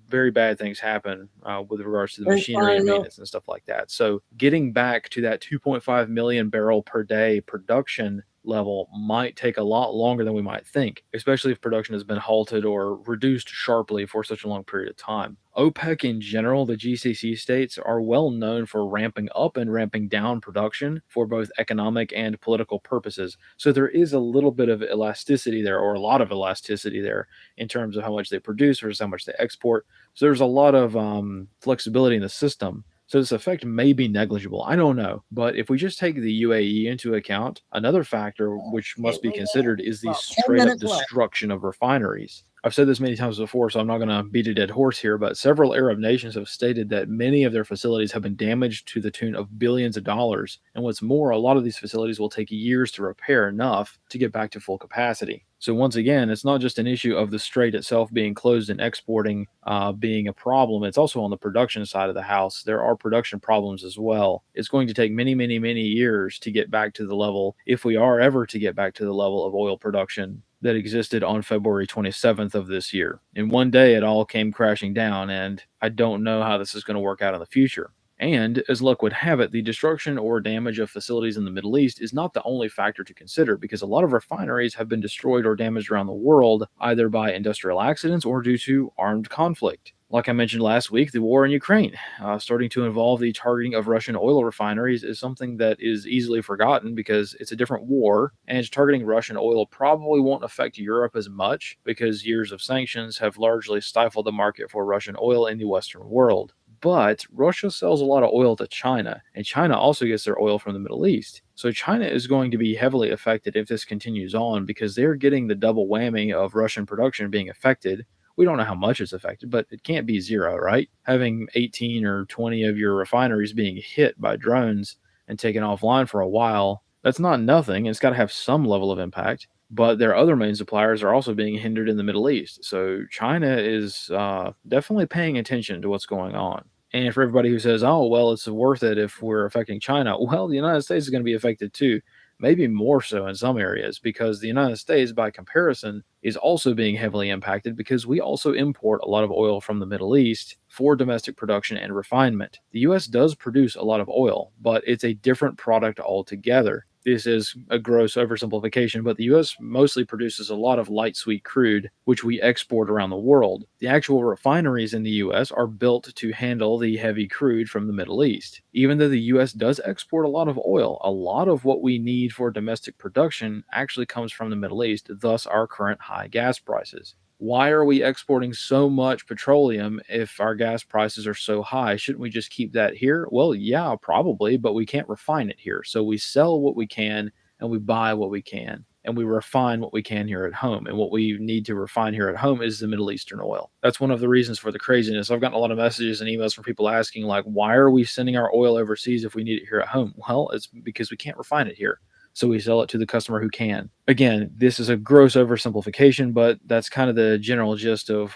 very bad things happen with regards to the machinery and maintenance and stuff like that. So getting back to that 2.5 million barrel per day production level might take a lot longer than we might think, especially if production has been halted or reduced sharply for such a long period of time. OPEC in general, the GCC states, are well known for ramping up and ramping down production for both economic and political purposes. So there is a little bit of elasticity there, or a lot of elasticity there, in terms of how much they produce versus how much they export. So there's a lot of flexibility in the system. So this effect may be negligible. I don't know. But if we just take the UAE into account, another factor which must be considered is the straight up destruction of refineries. I've said this many times before, so I'm not going to beat a dead horse here, but several Arab nations have stated that many of their facilities have been damaged to the tune of billions of dollars. And what's more, a lot of these facilities will take years to repair enough to get back to full capacity. So once again, it's not just an issue of the strait itself being closed and exporting being a problem. It's also on the production side of the house. There are production problems as well. It's going to take many, many, many years to get back to the level, if we are ever to get back to the level of oil production that existed on February 27th of this year. In one day, it all came crashing down, and I don't know how this is going to work out in the future. And as luck would have it, the destruction or damage of facilities in the Middle East is not the only factor to consider, because a lot of refineries have been destroyed or damaged around the world, either by industrial accidents or due to armed conflict. Like I mentioned last week, the war in Ukraine, starting to involve the targeting of Russian oil refineries, is something that is easily forgotten because it's a different war, and targeting Russian oil probably won't affect Europe as much because years of sanctions have largely stifled the market for Russian oil in the Western world. But Russia sells a lot of oil to China, and China also gets their oil from the Middle East. So China is going to be heavily affected if this continues on because they're getting the double whammy of Russian production being affected. We don't know how much it's affected, but it can't be zero, right? Having 18 or 20 of your refineries being hit by drones and taken offline for a while, that's not nothing. It's got to have some level of impact. But their other main suppliers are also being hindered in the Middle East. So China is definitely paying attention to what's going on. And for everybody who says, oh, well, it's worth it if we're affecting China, well, the United States is going to be affected too, maybe more so in some areas, because the United States, by comparison, is also being heavily impacted because we also import a lot of oil from the Middle East for domestic production and refinement. The U.S. does produce a lot of oil, but it's a different product altogether. This is a gross oversimplification, but the U.S. mostly produces a lot of light sweet crude, which we export around the world. The actual refineries in the U.S. are built to handle the heavy crude from the Middle East. Even though the U.S. does export a lot of oil, a lot of what we need for domestic production actually comes from the Middle East, thus our current high gas prices. Why are we exporting so much petroleum if our gas prices are so high? Shouldn't we just keep that here? Well, yeah, probably, but we can't refine it here. So we sell what we can and we buy what we can and we refine what we can here at home. And what we need to refine here at home is the Middle Eastern oil. That's one of the reasons for the craziness. I've gotten a lot of messages and emails from people asking, like, why are we sending our oil overseas if we need it here at home? Well, it's because we can't refine it here. So we sell it to the customer who can. Again, this is a gross oversimplification, but that's kind of the general gist of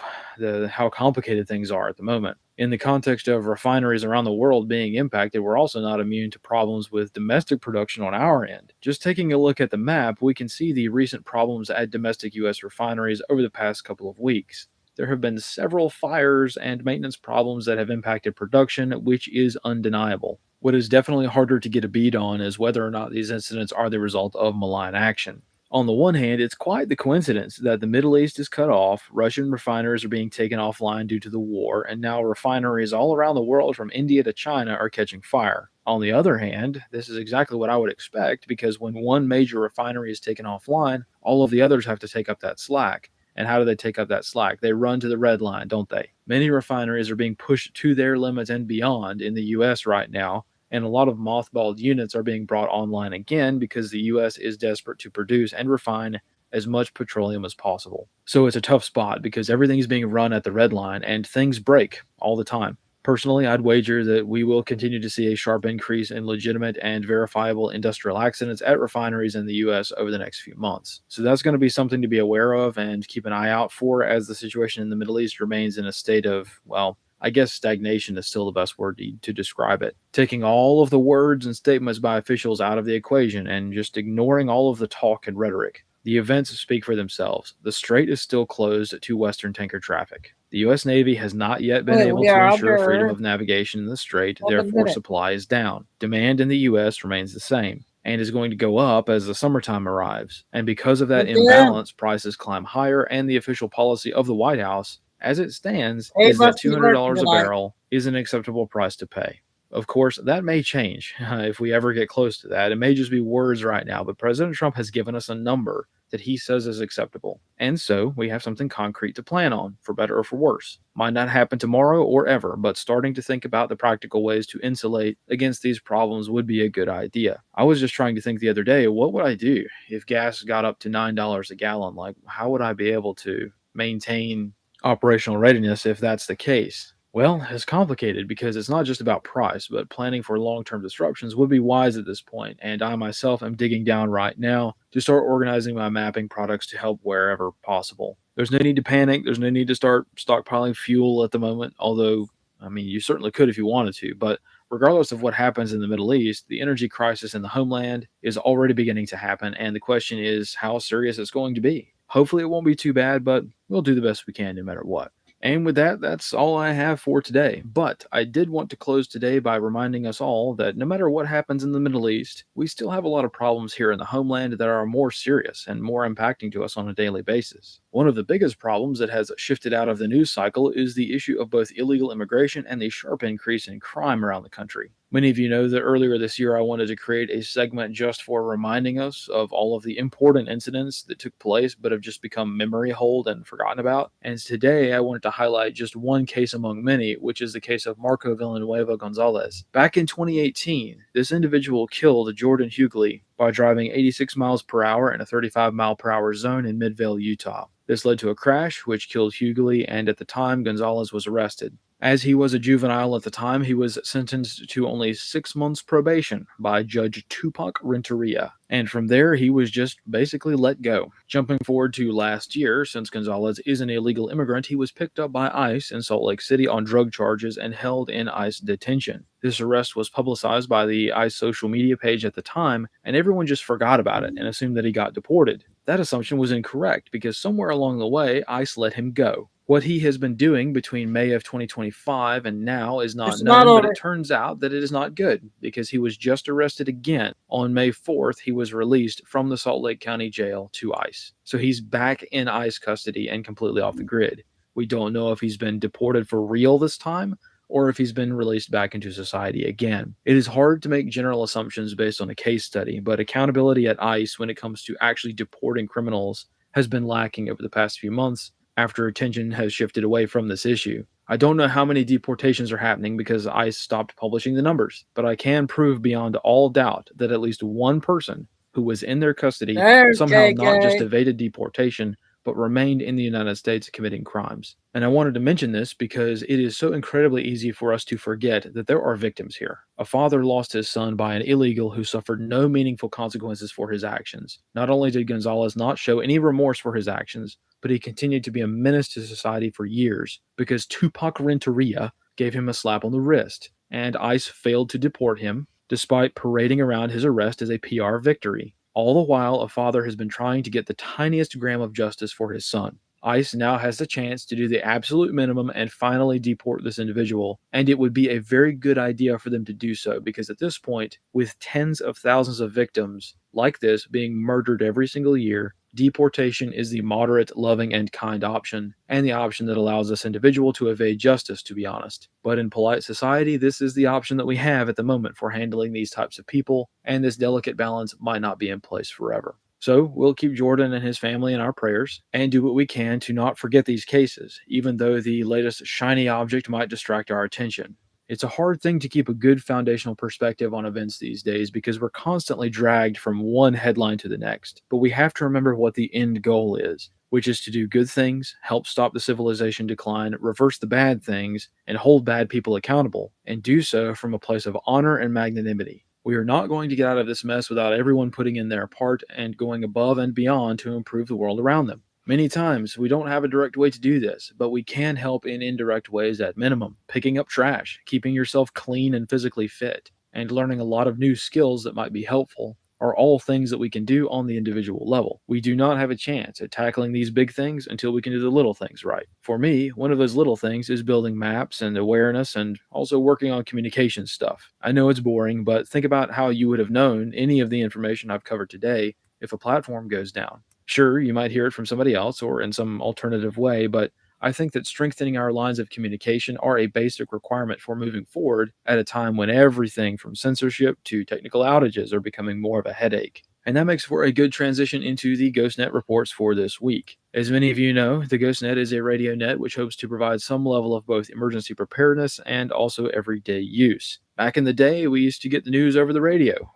how complicated things are at the moment. In the context of refineries around the world being impacted, we're also not immune to problems with domestic production on our end. Just taking a look at the map, we can see the recent problems at domestic U.S. refineries over the past couple of weeks. There have been several fires and maintenance problems that have impacted production, which is undeniable. What is definitely harder to get a bead on is whether or not these incidents are the result of malign action. On the one hand, it's quite the coincidence that the Middle East is cut off, Russian refineries are being taken offline due to the war, and now refineries all around the world from India to China are catching fire. On the other hand, this is exactly what I would expect, because when one major refinery is taken offline, all of the others have to take up that slack. And how do they take up that slack? They run to the red line, don't they? Many refineries are being pushed to their limits and beyond in the U.S. right now, and a lot of mothballed units are being brought online again because the U.S. is desperate to produce and refine as much petroleum as possible. So it's a tough spot because everything is being run at the red line and things break all the time. Personally, I'd wager that we will continue to see a sharp increase in legitimate and verifiable industrial accidents at refineries in the U.S. over the next few months. So that's going to be something to be aware of and keep an eye out for as the situation in the Middle East remains in a state of, well, I guess stagnation is still the best word to describe it. Taking all of the words and statements by officials out of the equation and just ignoring all of the talk and rhetoric. The events speak for themselves. The strait is still closed to Western tanker traffic. The U.S. Navy has not yet been able to ensure freedom of navigation in the strait, therefore supply is down. Demand in the U.S. remains the same and is going to go up as the summertime arrives. And because of that imbalance, prices climb higher, and the official policy of the White House, as it stands, is that $200 a barrel is an acceptable price to pay. Of course, that may change if we ever get close to that. It may just be words right now, but President Trump has given us a number that he says is acceptable. And so we have something concrete to plan on, for better or for worse. Might not happen tomorrow or ever, but starting to think about the practical ways to insulate against these problems would be a good idea. I was just trying to think the other day, what would I do if gas got up to $9 a gallon? Like, how would I be able to maintain operational readiness if that's the case? Well, it's complicated because it's not just about price, but planning for long-term disruptions would be wise at this point, and I myself am digging down right now to start organizing my mapping products to help wherever possible. There's no need to panic. There's no need to start stockpiling fuel at the moment, although, I mean, you certainly could if you wanted to, but regardless of what happens in the Middle East, the energy crisis in the homeland is already beginning to happen, and the question is how serious it's going to be. Hopefully it won't be too bad, but we'll do the best we can no matter what. And with that, that's all I have for today. But I did want to close today by reminding us all that no matter what happens in the Middle East, we still have a lot of problems here in the homeland that are more serious and more impacting to us on a daily basis. One of the biggest problems that has shifted out of the news cycle is the issue of both illegal immigration and the sharp increase in crime around the country. Many of you know that earlier this year I wanted to create a segment just for reminding us of all of the important incidents that took place but have just become memory hold and forgotten about. And today I wanted to highlight just one case among many, which is the case of Marco Villanueva Gonzalez. Back in 2018, this individual killed Jordan Hughley by driving 86 miles per hour in a 35 mile per hour zone in Midvale, Utah. This led to a crash which killed Hughley, and at the time Gonzalez was arrested. As he was a juvenile at the time, he was sentenced to only 6 months probation by Judge Tupac Renteria, and from there he was just basically let go. Jumping forward to last year, since Gonzalez is an illegal immigrant, he was picked up by ICE in Salt Lake City on drug charges and held in ICE detention. This arrest was publicized by the ICE social media page at the time, and everyone just forgot about it and assumed that he got deported. That assumption was incorrect because somewhere along the way, ICE let him go. What he has been doing between May of 2025 and now is not known, but it turns out that it is not good because he was just arrested again. On May 4th, he was released from the Salt Lake County Jail to ICE. So he's back in ICE custody and completely off the grid. We don't know if he's been deported for real this time or if he's been released back into society again. It is hard to make general assumptions based on a case study, but accountability at ICE when it comes to actually deporting criminals has been lacking over the past few months after attention has shifted away from this issue. I don't know how many deportations are happening because ICE stopped publishing the numbers, but I can prove beyond all doubt that at least one person who was in their custody somehow not just evaded deportation, but remained in the United States committing crimes. And I wanted to mention this because it is so incredibly easy for us to forget that there are victims here. A father lost his son by an illegal who suffered no meaningful consequences for his actions. Not only did Gonzalez not show any remorse for his actions, but he continued to be a menace to society for years because Tupac Renteria gave him a slap on the wrist, and ICE failed to deport him despite parading around his arrest as a PR victory. All the while, a father has been trying to get the tiniest gram of justice for his son. ICE now has the chance to do the absolute minimum and finally deport this individual, and it would be a very good idea for them to do so because at this point, with tens of thousands of victims like this being murdered every single year, deportation is the moderate, loving, and kind option, and the option that allows this individual to evade justice, to be honest. But in polite society, this is the option that we have at the moment for handling these types of people, and this delicate balance might not be in place forever. So we'll keep Jordan and his family in our prayers and do what we can to not forget these cases, even though the latest shiny object might distract our attention. It's a hard thing to keep a good foundational perspective on events these days because we're constantly dragged from one headline to the next. But we have to remember what the end goal is, which is to do good things, help stop the civilization decline, reverse the bad things, and hold bad people accountable, and do so from a place of honor and magnanimity. We are not going to get out of this mess without everyone putting in their part and going above and beyond to improve the world around them. Many times, we don't have a direct way to do this, but we can help in indirect ways at minimum. Picking up trash, keeping yourself clean and physically fit, and learning a lot of new skills that might be helpful are all things that we can do on the individual level. We do not have a chance at tackling these big things until we can do the little things right. For me, one of those little things is building maps and awareness and also working on communication stuff. I know it's boring, but think about how you would have known any of the information I've covered today if a platform goes down. Sure, you might hear it from somebody else or in some alternative way, but I think that strengthening our lines of communication are a basic requirement for moving forward at a time when everything from censorship to technical outages are becoming more of a headache. And that makes for a good transition into the GhostNet reports for this week. As many of you know, the GhostNet is a radio net which hopes to provide some level of both emergency preparedness and also everyday use. Back in the day, we used to get the news over the radio.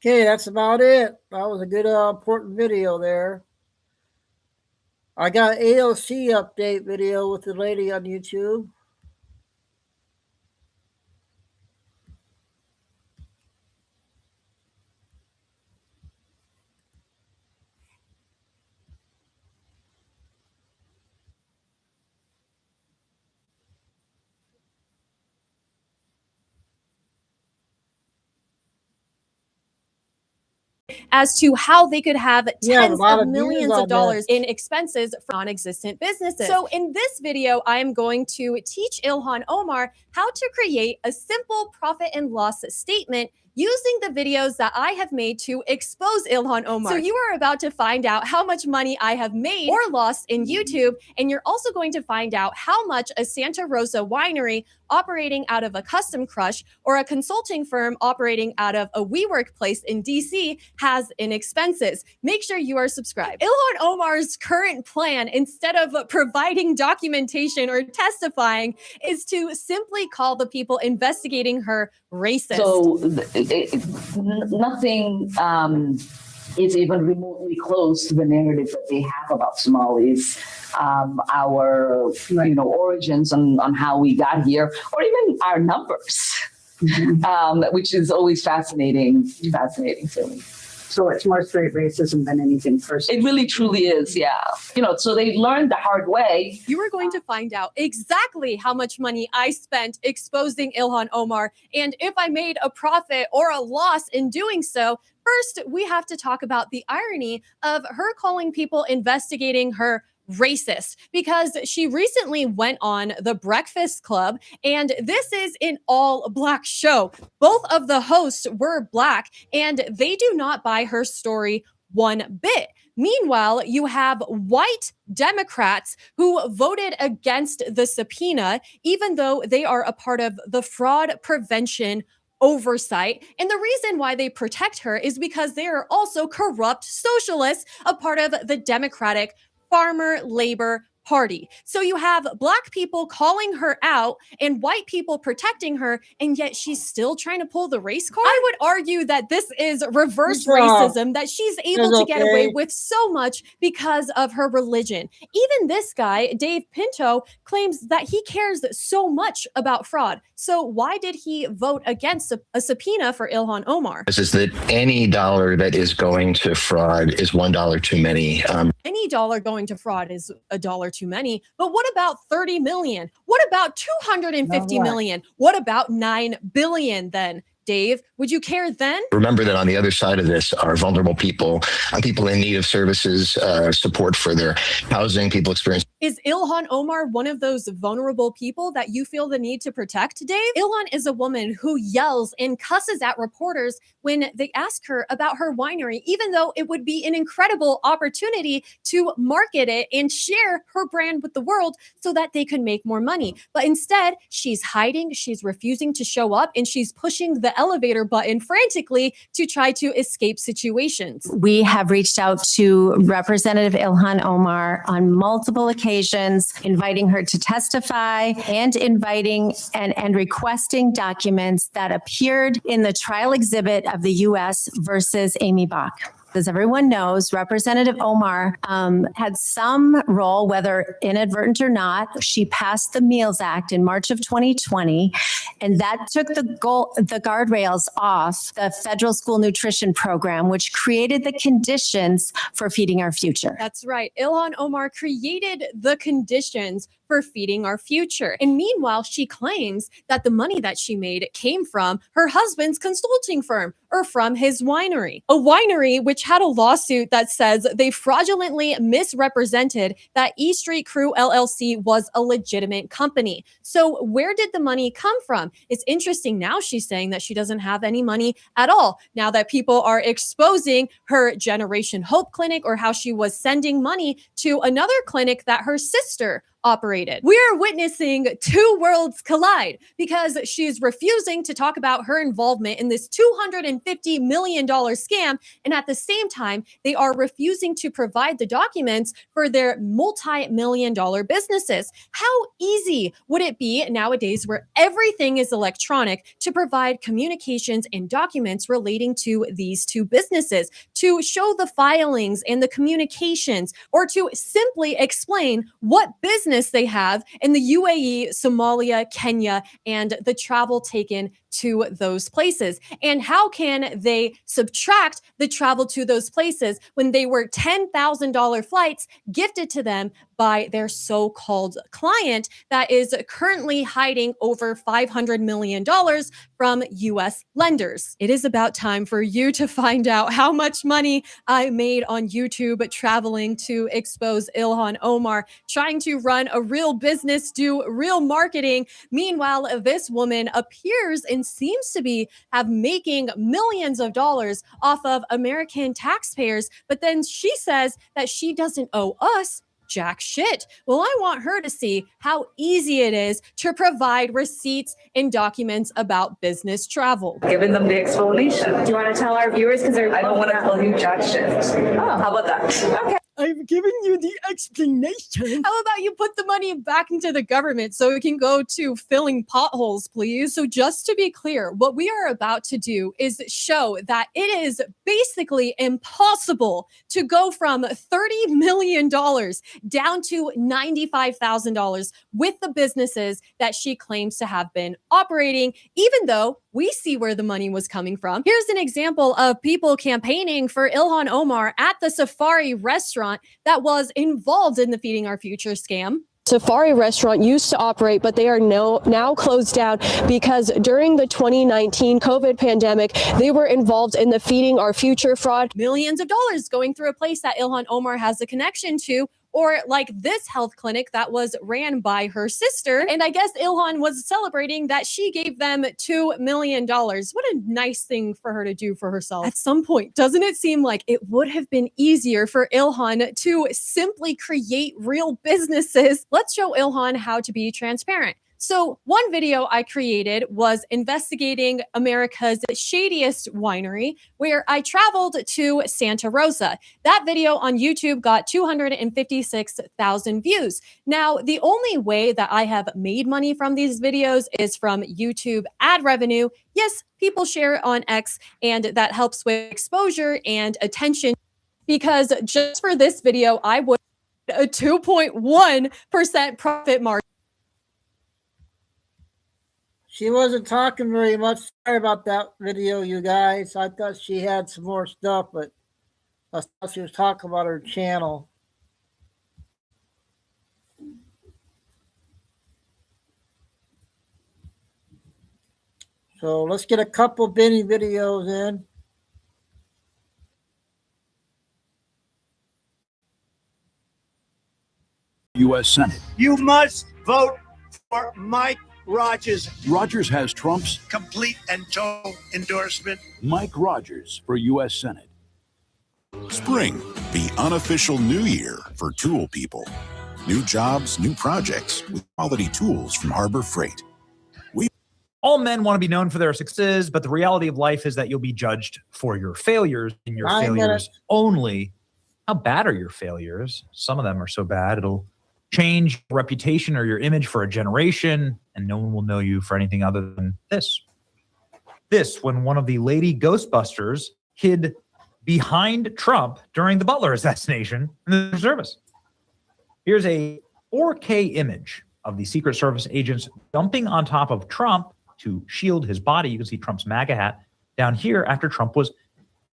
Okay, that's about it. That was a good important video there. I got AOC update video with the lady on YouTube. as to how they could have tens of millions of dollars this. in expenses for non-existent businesses. So in this video, I am going to teach Ilhan Omar how to create a simple profit and loss statement using the videos that I have made to expose Ilhan Omar. So you are about to find out how much money I have made or lost in YouTube, and you're also going to find out how much a Santa Rosa winery operating out of a Custom Crush or a consulting firm operating out of a WeWork place in DC has in expenses. Make sure you are subscribed. Ilhan Omar's current plan, instead of providing documentation or testifying, is to simply call the people investigating her racist. So nothing is even remotely close to the narrative that they have about Somalis, our origins on how we got here, or even our numbers, which is always fascinating to me. So it's more straight racism than anything personal. It really truly is, yeah. So they learned the hard way. You are going to find out exactly how much money I spent exposing Ilhan Omar and if I made a profit or a loss in doing so. First, we have to talk about the irony of her calling people investigating her racist, because she recently went on The Breakfast Club, and this is an all black show. Both of the hosts were black, and they do not buy her story one bit. Meanwhile, you have white Democrats who voted against the subpoena, even though they are a part of the fraud prevention oversight. And the reason why they protect her is because they are also corrupt socialists, a part of the Democratic Farmer Labor Party. So you have black people calling her out and white people protecting her, and yet she's still trying to pull the race card. I would argue that this is reverse racism, that she's able to get away with so much because of her religion. Even this guy, Dave Pinto, claims that he cares so much about fraud. So why did he vote against a subpoena for Ilhan Omar? Is that any dollar that is going to fraud is $1 too many. Any dollar going to fraud is a dollar too many. But what about 30 million? What about 250 million? What about 9 billion then? Dave, would you care then? Remember that on the other side of this are vulnerable people, people in need of services, support for their housing, people experience. Is Ilhan Omar one of those vulnerable people that you feel the need to protect, Dave? Ilhan is a woman who yells and cusses at reporters when they ask her about her winery, even though it would be an incredible opportunity to market it and share her brand with the world so that they could make more money. But instead, she's hiding, she's refusing to show up, and she's pushing the elevator button frantically to try to escape situations. We have reached out to Representative Ilhan Omar on multiple occasions, inviting her to testify and inviting and requesting documents that appeared in the trial exhibit of the U.S. versus Amy Bach. As everyone knows, Representative Omar had some role, whether inadvertent or not. She passed the Meals Act in March of 2020, and that took the guardrails off the federal school nutrition program, which created the conditions for feeding our future. That's right. Ilhan Omar created the conditions for feeding our future. And meanwhile, she claims that the money that she made came from her husband's consulting firm or from his winery. A winery which had a lawsuit that says they fraudulently misrepresented that E Street Crew LLC was a legitimate company. So where did the money come from? It's interesting now she's saying that she doesn't have any money at all. Now that people are exposing her Generation Hope clinic or how she was sending money to another clinic that her sister operated. We're witnessing two worlds collide because she's refusing to talk about her involvement in this $250 million scam. And at the same time, they are refusing to provide the documents for their multi-million-dollar businesses. How easy would it be nowadays where everything is electronic to provide communications and documents relating to these two businesses, to show the filings and the communications, or to simply explain what business business they have in the UAE, Somalia, Kenya, and the travel taken to those places. And how can they subtract the travel to those places when they were $10,000 flights gifted to them by their so-called client that is currently hiding over $500 million from US lenders? It is about time for you to find out how much money I made on YouTube traveling to expose Ilhan Omar, trying to run a real business, do real marketing. Meanwhile, this woman appears and seems to be making millions of dollars off of American taxpayers, but then she says that she doesn't owe us jack shit. Well, I want her to see how easy it is to provide receipts and documents about business travel. Giving them the explanation. Do you want to tell our viewers? Because I don't want to tell you jack shit. Oh. How about that? Okay. I've given you the explanation. How about you put the money back into the government so it can go to filling potholes, please? So just to be clear, what we are about to do is show that it is basically impossible to go from $30 million down to $95,000 with the businesses that she claims to have been operating, even though we see where the money was coming from. Here's an example of people campaigning for Ilhan Omar at the Safari restaurant that was involved in the Feeding Our Future scam. Safari restaurant used to operate, but they are now closed down because during the 2019 COVID pandemic, they were involved in the Feeding Our Future fraud. Millions of dollars going through a place that Ilhan Omar has a connection to, or like this health clinic that was ran by her sister. And I guess Ilhan was celebrating that she gave them $2 million. What a nice thing for her to do for herself. At some point, doesn't it seem like it would have been easier for Ilhan to simply create real businesses? Let's show Ilhan how to be transparent. So one video I created was investigating America's shadiest winery, where I traveled to Santa Rosa. That video on YouTube got 256,000 views. Now, the only way that I have made money from these videos is from YouTube ad revenue. Yes, people share it on X, and that helps with exposure and attention, because just for this video, I would a 2.1% profit margin. She wasn't talking very much. Sorry about that video, you guys. I thought she had some more stuff, but I thought she was talking about her channel. So let's get a couple Benny videos in. U.S. Senate. You must vote for Mike Rogers. Rogers has Trump's complete and total endorsement. Mike Rogers for U.S. Senate. Spring, the unofficial new year for tool people. New jobs, new projects with quality tools from Harbor Freight. All men want to be known for their successes, but the reality of life is that you'll be judged for your failures, and your failures only. How bad are your failures? Some of them are so bad, it'll change your reputation or your image for a generation, and no one will know you for anything other than this. This, when one of the lady Ghostbusters hid behind Trump during the Butler assassination in the service. Here's a 4K image of the Secret Service agents jumping on top of Trump to shield his body. You can see Trump's MAGA hat down here after Trump was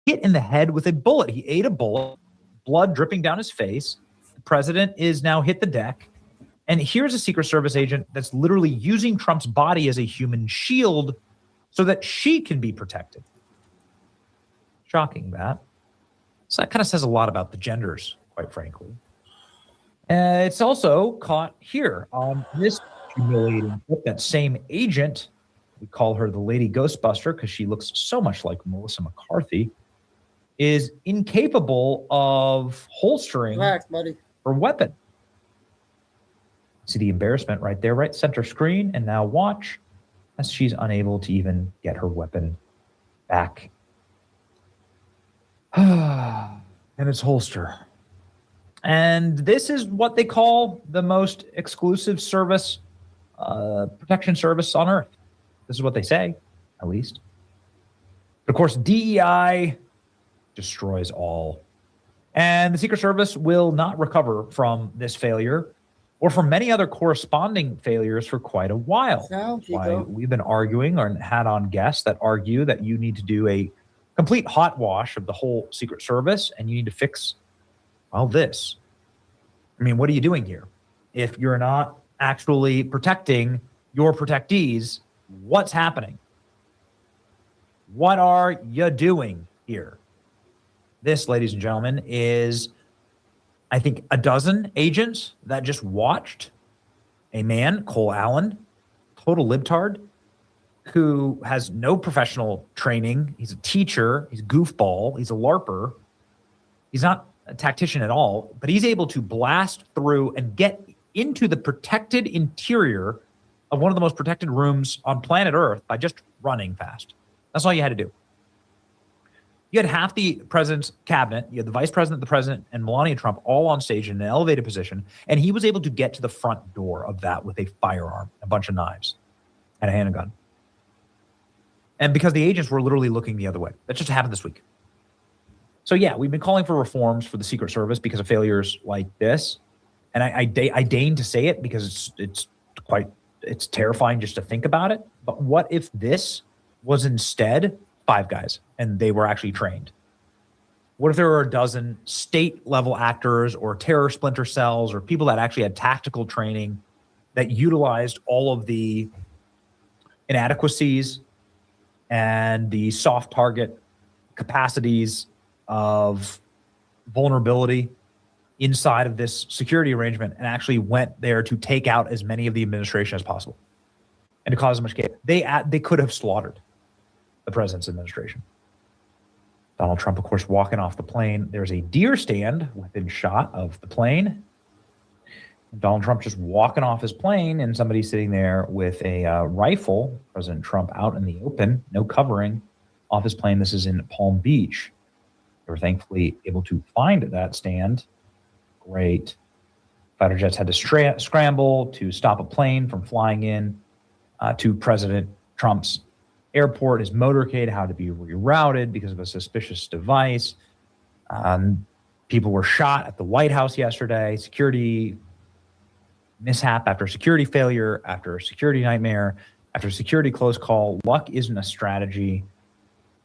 hit in the head with a bullet. He ate a bullet, blood dripping down his face. The president is now hit the deck. And here's a Secret Service agent that's literally using Trump's body as a human shield so that she can be protected. Shocking, that. So that kind of says a lot about the genders, quite frankly. It's also caught here on this humiliating clip. That same agent, we call her the Lady Ghostbuster because she looks so much like Melissa McCarthy, is incapable of holstering her weapon. See the embarrassment right there, right center screen, and now watch as she's unable to even get her weapon back in its holster. And this is what they call the most exclusive service, protection service on earth. This is what they say, at least. But of course, DEI destroys all. And the Secret Service will not recover from this failure. or for many other corresponding failures for quite a while. Why we've been arguing or had on guests that argue that you need to do a complete hot wash of the whole Secret Service and you need to fix, well, this. I mean, what are you doing here? If you're not actually protecting your protectees, what's happening? What are you doing here? This, ladies and gentlemen, is, I think, a dozen agents that just watched a man, Cole Allen, total libtard, who has no professional training. He's a teacher. He's a goofball. He's a LARPer. He's not a tactician at all, but he's able to blast through and get into the protected interior of one of the most protected rooms on planet Earth by just running fast. That's all you had to do. You had half the president's cabinet, you had the vice president, the president, and Melania Trump all on stage in an elevated position, and he was able to get to the front door of that with a firearm, a bunch of knives, and a handgun. And because the agents were literally looking the other way. That just happened this week. So yeah, we've been calling for reforms for the Secret Service because of failures like this. And I deign to say it because it's terrifying just to think about it. But what if this was instead Five Guys and they were actually trained? What if there were a dozen state level actors or terror splinter cells or people that actually had tactical training that utilized all of the inadequacies and the soft target capacities of vulnerability inside of this security arrangement and actually went there to take out as many of the administration as possible and to cause as much chaos? They could have slaughtered the president's administration. Donald Trump, of course, walking off the plane. There's a deer stand within shot of the plane. Donald Trump just walking off his plane and somebody sitting there with a rifle. President Trump out in the open, no covering, off his plane. This is in Palm Beach. They were thankfully able to find that stand. Great. Fighter jets had to scramble to stop a plane from flying in to President Trump's airport. His motorcade had to be rerouted because of a suspicious device. People were shot at the White House yesterday. Security mishap after security failure, after a security nightmare, after a security close call. Luck isn't a strategy.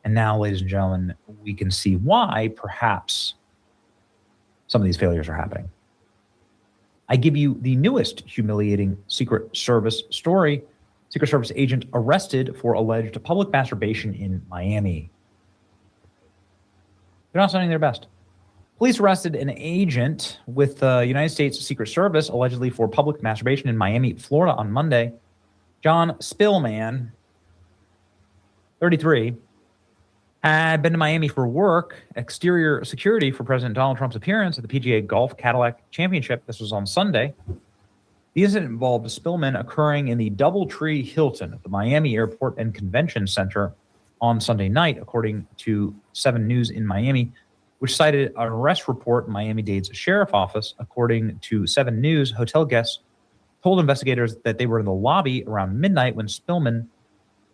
And now, ladies and gentlemen, we can see why perhaps some of these failures are happening. I give you the newest humiliating Secret Service story. Secret Service agent arrested for alleged public masturbation in Miami. They're not sounding their best. Police arrested an agent with the United States Secret Service allegedly for public masturbation in Miami, Florida on Monday. John Spillman, 33, had been to Miami for work, exterior security for President Donald Trump's appearance at the PGA Golf Cadillac Championship. This was on Sunday. The incident involved Spillman occurring in the DoubleTree Hilton at the Miami Airport and Convention Center on Sunday night, according to 7 News in Miami, which cited an arrest report in Miami-Dade's sheriff office. According to 7 News, hotel guests told investigators that they were in the lobby around midnight when Spillman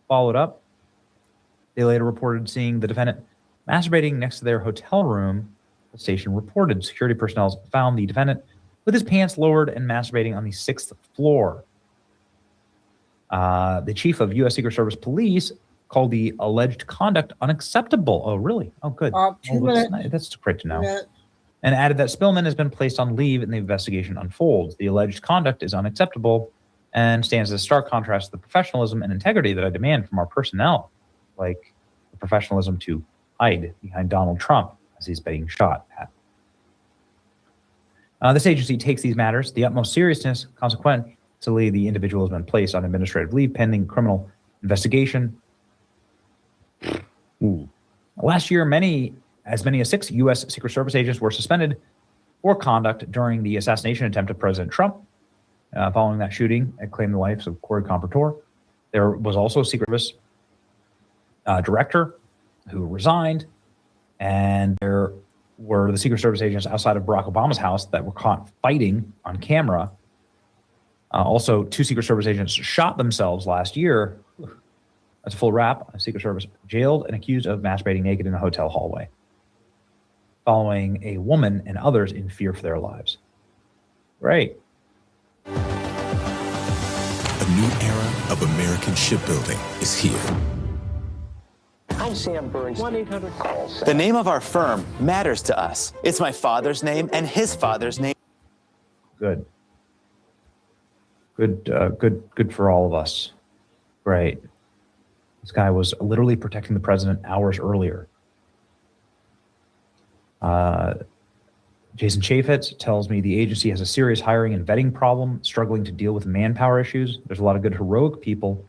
followed up. They later reported seeing the defendant masturbating next to their hotel room. The station reported security personnel found the defendant with his pants lowered and masturbating on the 6th floor. The chief of U.S. Secret Service Police called the alleged conduct unacceptable. Oh, really? Oh, good. 2 minutes. That's great to know. And added that Spillman has been placed on leave and the investigation unfolds. The alleged conduct is unacceptable and stands as a stark contrast to the professionalism and integrity that I demand from our personnel, like the professionalism to hide behind Donald Trump as he's being shot at. This agency takes these matters the utmost seriousness. Consequently, the individual has been placed on administrative leave pending criminal investigation. Last year, as many as 6 U.S. Secret Service agents were suspended for conduct during the assassination attempt of President Trump. Following that shooting, it claimed the lives of Corey Compertor. There was also a Secret Service director who resigned, and there were the Secret Service agents outside of Barack Obama's house that were caught fighting on camera. Also, 2 Secret Service agents shot themselves last year. That's a full wrap. A Secret Service jailed and accused of masturbating naked in a hotel hallway, following a woman and others in fear for their lives. Great. A new era of American shipbuilding is here. I'm Sam Burns, 1-800-CALL. The name of our firm matters to us. It's my father's name and his father's name. Good for all of us. Great. This guy was literally protecting the president hours earlier. Jason Chaffetz tells me the agency has a serious hiring and vetting problem, struggling to deal with manpower issues. There's a lot of good heroic people,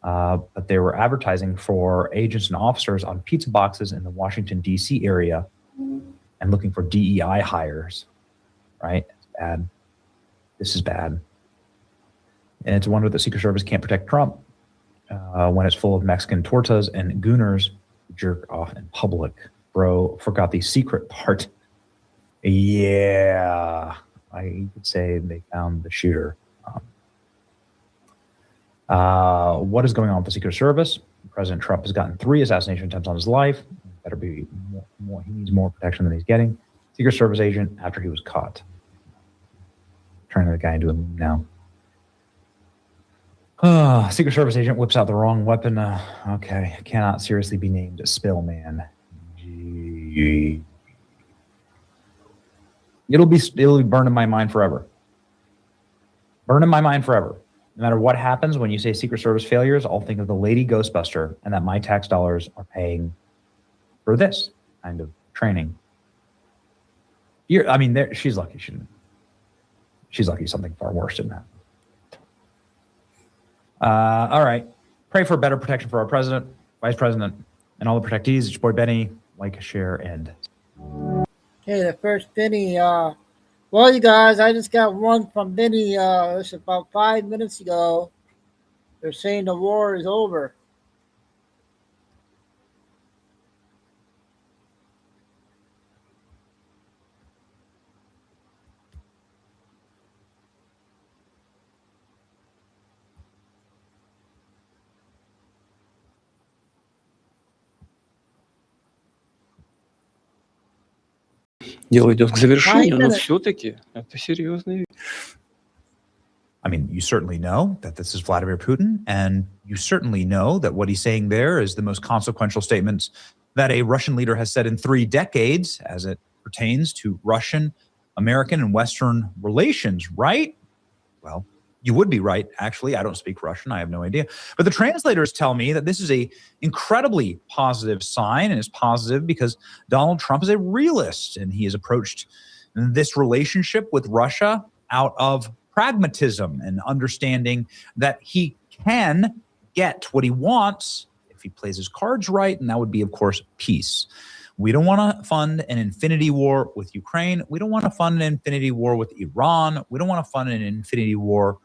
but they were advertising for agents and officers on pizza boxes in the Washington, D.C. area and looking for DEI hires, right? It's bad. This is bad. And it's a wonder the Secret Service can't protect Trump when it's full of Mexican tortas and gooners who jerk off in public. Bro, forgot the secret part. Yeah, you could say they found the shooter. What is going on with the Secret Service? President Trump has gotten 3 assassination attempts on his life. Better be more. He needs more protection than he's getting. Secret Service agent after he was caught. Turning the guy into a meme now. Secret Service agent whips out the wrong weapon. Okay, cannot seriously be named Spillman. Gee. It'll be burned in my mind forever. Burn in my mind forever. No matter what happens when you say Secret Service failures, I'll think of the lady Ghostbuster and that my tax dollars are paying for this kind of training. She's lucky. She's lucky something far worse didn't happen. All right. Pray for better protection for our president, vice president, and all the protectees. It's your boy Benny. Like, share, and... Okay, the first Benny. Well, you guys, I just got one from Benny. It's about 5 minutes ago. They're saying the war is over. Дело идет к завершению, но все-таки это серьезный. I mean, you certainly know that this is Vladimir Putin, and you certainly know that what he's saying there is the most consequential statements that a Russian leader has said in 3 decades as it pertains to Russian, American, and Western relations, right? Well, you would be right, actually. I don't speak Russian. I have no idea. But the translators tell me that this is a incredibly positive sign, and it's positive because Donald Trump is a realist, and he has approached this relationship with Russia out of pragmatism and understanding that he can get what he wants if he plays his cards right, and that would be, of course, peace. We don't want to fund an infinity war with Ukraine. We don't want to fund an infinity war with Iran. We don't want to fund an infinity war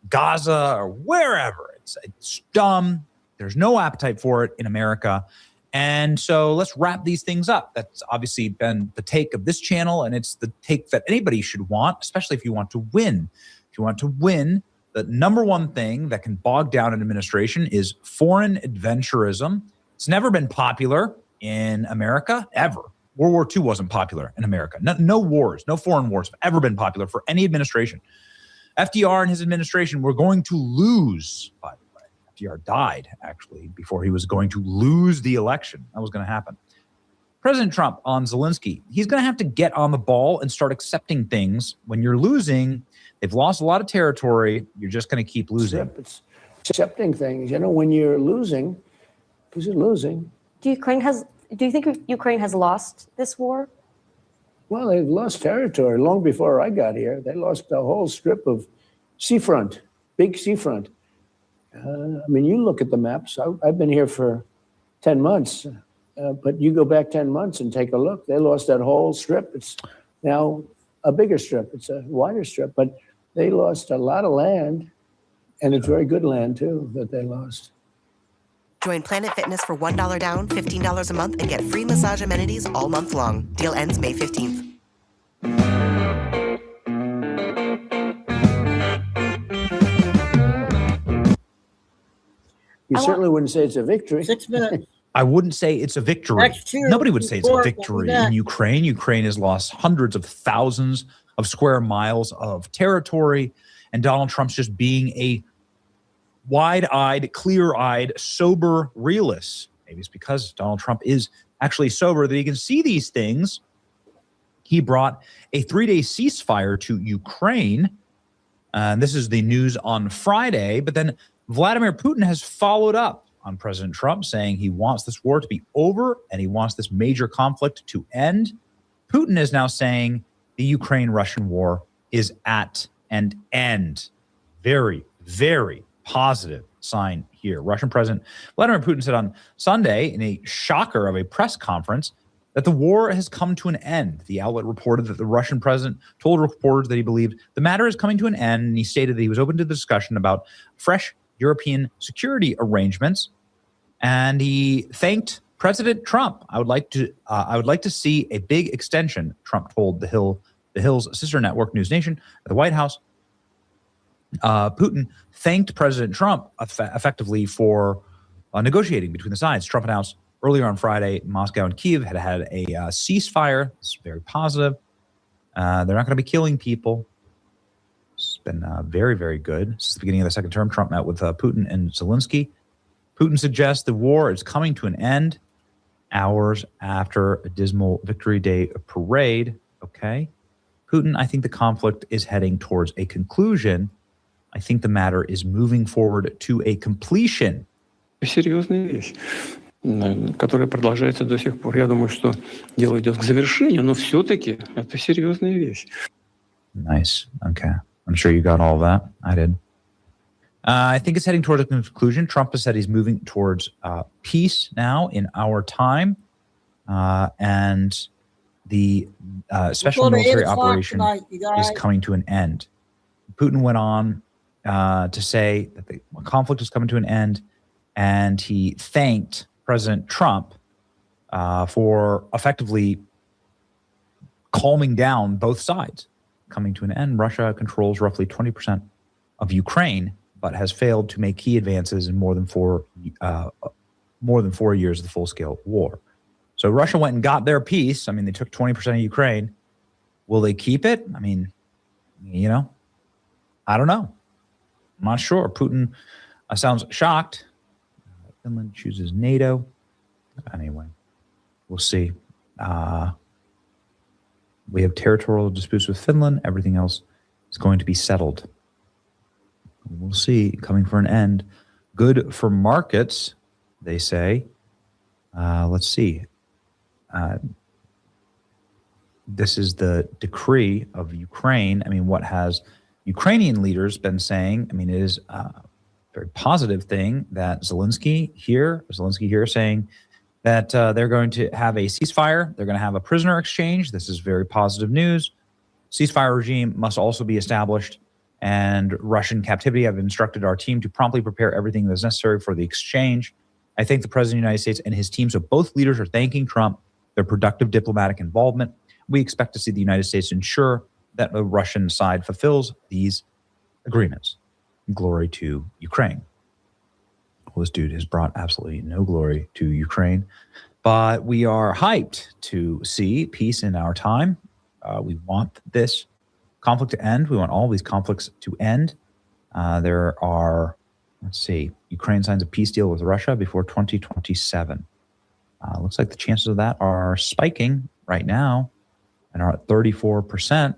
Gaza or wherever. It's dumb. There's no appetite for it in America. And so let's wrap these things up. That's obviously been the take of this channel, and it's the take that anybody should want, especially if you want to win. If you want to win, the number one thing that can bog down an administration is foreign adventurism. It's never been popular in America, ever. World War II wasn't popular in America. No wars, no foreign wars have ever been popular for any administration. FDR and his administration were going to lose, by the way. FDR died, actually, before he was going to lose the election. That was going to happen. President Trump on Zelensky, he's going to have to get on the ball and start accepting things. When you're losing, they've lost a lot of territory. You're just going to keep losing. It's accepting things. You know, when you're losing, because you're losing. Do you think Ukraine has lost this war? Well, they've lost territory long before I got here. They lost a whole strip of seafront, big seafront. I mean, you look at the maps. I've been here for 10 months, but you go back 10 months and take a look. They lost that whole strip. It's now a bigger strip. It's a wider strip, but they lost a lot of land, and it's very good land, too, that they lost. Join Planet Fitness for $1 down, $15 a month, and get free massage amenities all month long. Deal ends May 15th. You certainly wouldn't say it's a victory. 6 minutes. I wouldn't say it's a victory. Nobody would say it's a victory in Ukraine. Ukraine has lost hundreds of thousands of square miles of territory, and Donald Trump's just being a wide-eyed, clear-eyed, sober realist. Maybe it's because Donald Trump is actually sober that he can see these things. He brought a 3-day ceasefire to Ukraine. This is the news on Friday, but then Vladimir Putin has followed up on President Trump, saying he wants this war to be over and he wants this major conflict to end. Putin is now saying the Ukraine-Russian war is at an end. Very, very positive sign here. Russian President Vladimir Putin said on Sunday in a shocker of a press conference that the war has come to an end. The outlet reported that the Russian president told reporters that he believed the matter is coming to an end, and he stated that he was open to the discussion about fresh European security arrangements, and he thanked President Trump. I would like to see a big extension, Trump told the Hill's sister network News Nation at the White House. Putin thanked President Trump effectively for negotiating between the sides. Trump announced earlier on Friday, Moscow and Kyiv had a ceasefire. It's very positive. They're not going to be killing people. It's been very, very good. Since the beginning of the second term, Trump met with Putin and Zelensky. Putin suggests the war is coming to an end hours after a dismal Victory Day parade. Okay. Putin, I think the conflict is heading towards a conclusion. I think the matter is moving forward to a completion. Серьезная вещь, которая продолжается до сих пор. Я думаю, что дело идет к завершению, но все-таки это серьезная вещь. Nice. Okay. I'm sure you got all of that. I did. I think it's heading toward a conclusion. Trump has said he's moving towards peace now in our time. And the special military operation is coming to an end. Putin went on to say that the conflict is coming to an end, and he thanked President Trump for effectively calming down both sides. Coming to an end, Russia controls roughly 20% of Ukraine, but has failed to make key advances in more than 4 years of the full-scale war. So Russia went and got their piece. I mean, they took 20% of Ukraine. Will they keep it? I mean, I don't know. I'm not sure. Putin sounds shocked. Finland chooses NATO. Anyway, we'll see. We have territorial disputes with Finland. Everything else is going to be settled. We'll see. Coming for an end. Good for markets, they say. Let's see. This is the decree of Ukraine. I mean, what has Ukrainian leaders been saying? I mean, it is a very positive thing that Zelensky here saying that they're going to have a ceasefire. They're going to have a prisoner exchange. This is very positive news. Ceasefire regime must also be established, and Russian captivity. I've instructed our team to promptly prepare everything that is necessary for the exchange. I thank the President of the United States and his team. So both leaders are thanking Trump, their productive diplomatic involvement. We expect to see the United States ensure that the Russian side fulfills these agreements. Glory to Ukraine. Well, this dude has brought absolutely no glory to Ukraine, but we are hyped to see peace in our time. We want this conflict to end. We want all these conflicts to end. There are, Ukraine signs a peace deal with Russia before 2027. Looks like the chances of that are spiking right now and are at 34%.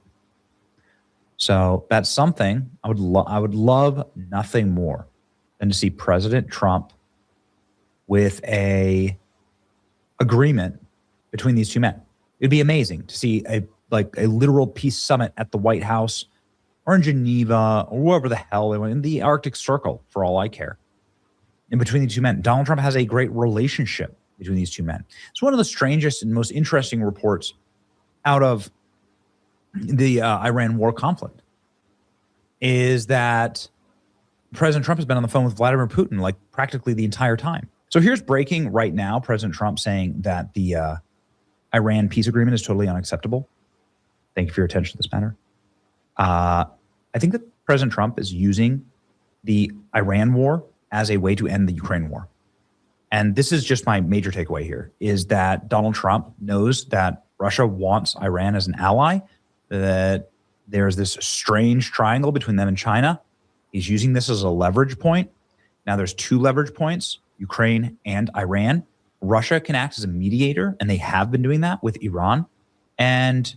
So that's something. I would love nothing more than to see President Trump with a agreement between these two men. It'd be amazing to see a literal peace summit at the White House or in Geneva or wherever the hell they went, in the Arctic Circle, for all I care. In between the two men, Donald Trump has a great relationship between these two men. It's one of the strangest and most interesting reports out of the Iran war conflict is that President Trump has been on the phone with Vladimir Putin like practically the entire time. So here's breaking right now. President Trump saying that the Iran peace agreement is totally unacceptable. Thank you for your attention to this matter. I think that President Trump is using the Iran war as a way to end the Ukraine war. And this is just my major takeaway here, is that Donald Trump knows that Russia wants Iran as an ally, that there's this strange triangle between them and China. He's using this as a leverage point. Now there's two leverage points, Ukraine and Iran. Russia can act as a mediator, and they have been doing that with Iran. And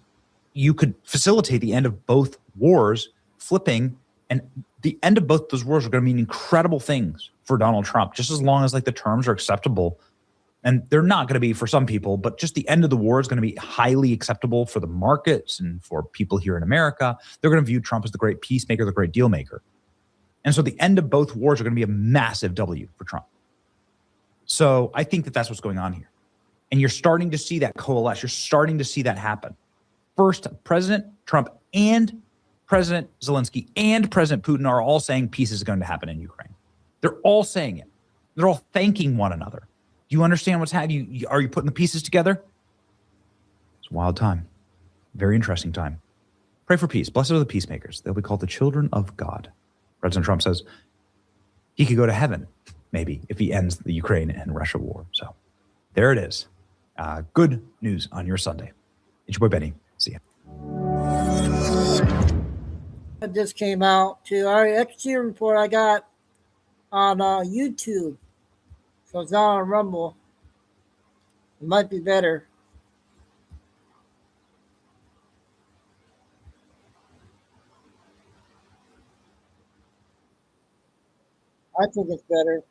you could facilitate the end of both wars flipping, and the end of both those wars are going to mean incredible things for Donald Trump, just as long as like the terms are acceptable. And they're not going to be for some people, but just the end of the war is going to be highly acceptable for the markets and for people here in America. They're going to view Trump as the great peacemaker, the great deal maker. And so the end of both wars are going to be a massive W for Trump. So I think that that's what's going on here. And you're starting to see that coalesce. You're starting to see that happen. First, President Trump and President Zelensky and President Putin are all saying peace is going to happen in Ukraine. They're all saying it. They're all thanking one another. Do you understand what's happening? Are you putting the pieces together? It's a wild time. Very interesting time. Pray for peace. Blessed are the peacemakers. They'll be called the children of God. President Trump says he could go to heaven, maybe, if he ends the Ukraine and Russia war. So there it is. Good news on your Sunday. It's your boy Benny. See ya. It just came out too. Our XQ report I got on YouTube. So it's not on Rumble. It might be better. I think it's better.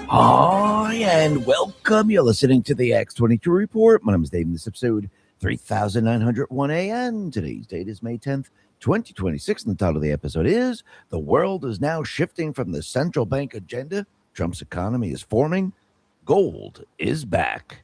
Hi, and welcome. You're listening to the X22 Report. My name is Dave, and this episode 3901A, and today's date is May 10th, 2026, and the title of the episode is The World is Now Shifting from the Central Bank Agenda. Trump's economy is forming. Gold is back.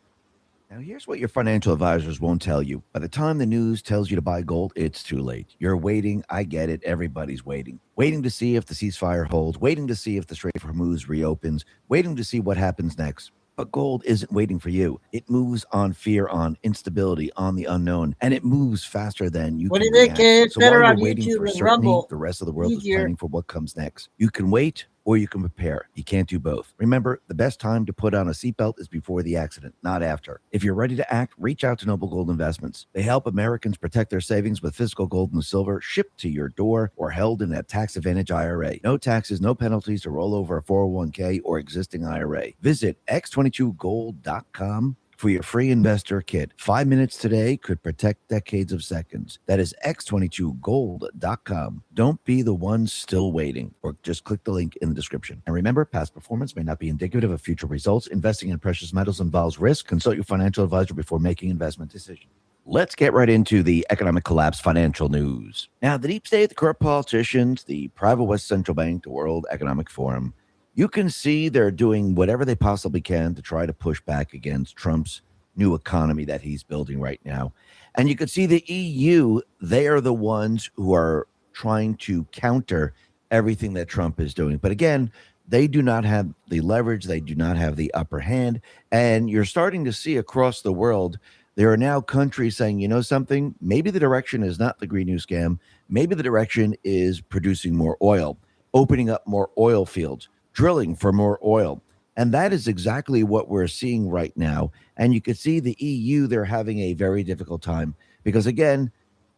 Now, here's what your financial advisors won't tell you. By the time the news tells you to buy gold, it's too late. You're waiting. I get it. Everybody's waiting. Waiting to see if the ceasefire holds, waiting to see if the Strait of Hormuz reopens, waiting to see what happens next. But gold isn't waiting for you. It moves on fear, on instability, on the unknown, and it moves faster than you What can do you think? react. It's So while better you're on waiting YouTube for than certainty, Rumble. the rest of the world Easier. is planning for what comes next. You can wait or you can prepare. You can't do both. Remember, the best time to put on a seatbelt is before the accident, not after. If you're ready to act, reach out to Noble Gold Investments. They help Americans protect their savings with physical gold and silver shipped to your door or held in a tax advantage IRA. No taxes, no penalties to roll over a 401k or existing IRA. Visit x22gold.com for your free investor kit. 5 minutes today could protect decades of seconds. That is x22gold.com. Don't be the one still waiting, or just click the link in the description. And remember, past performance may not be indicative of future results. Investing in precious metals involves risk. Consult your financial advisor before making investment decisions. Let's get right into the economic collapse financial news. Now, the deep state, the corrupt politicians, the private West Central Bank, the World Economic Forum, you can see they're doing whatever they possibly can to try to push back against Trump's new economy that he's building right now. And you can see the EU, they are the ones who are trying to counter everything that Trump is doing. But again, they do not have the leverage. They do not have the upper hand. And you're starting to see across the world, there are now countries saying, you know something, maybe the direction is not the Green New Scam. Maybe the direction is producing more oil, opening up more oil fields, drilling for more oil. And that is exactly what we're seeing right now. And you can see the EU, they're having a very difficult time because, again,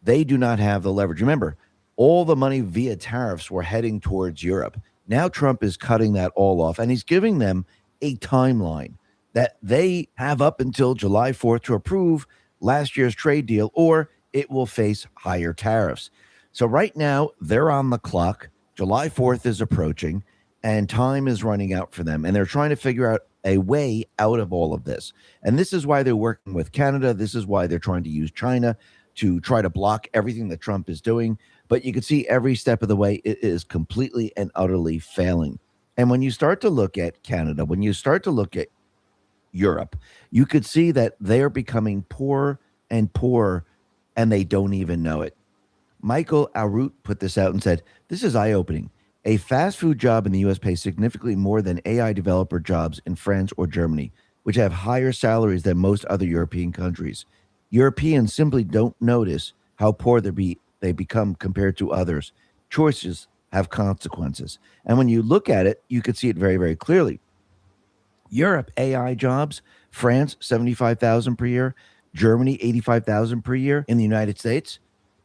they do not have the leverage. Remember, all the money via tariffs were heading towards Europe. Now Trump is cutting that all off, and he's giving them a timeline that they have up until July 4th to approve last year's trade deal, or it will face higher tariffs. So right now, they're on the clock. July 4th is approaching. And time is running out for them. And they're trying to figure out a way out of all of this. And this is why they're working with Canada. This is why they're trying to use China to try to block everything that Trump is doing. But you can see every step of the way it is completely and utterly failing. And when you start to look at Canada, when you start to look at Europe, you could see that they're becoming poorer and poorer, and they don't even know it. Michael Arut put this out and said, "This is eye-opening. A fast food job in the U.S. pays significantly more than AI developer jobs in France or Germany, which have higher salaries than most other European countries. Europeans simply don't notice how poor they become compared to others. Choices have consequences." And when you look at it, you could see it very, very clearly. Europe, AI jobs, France, 75,000 per year, Germany, 85,000 per year. In the United States,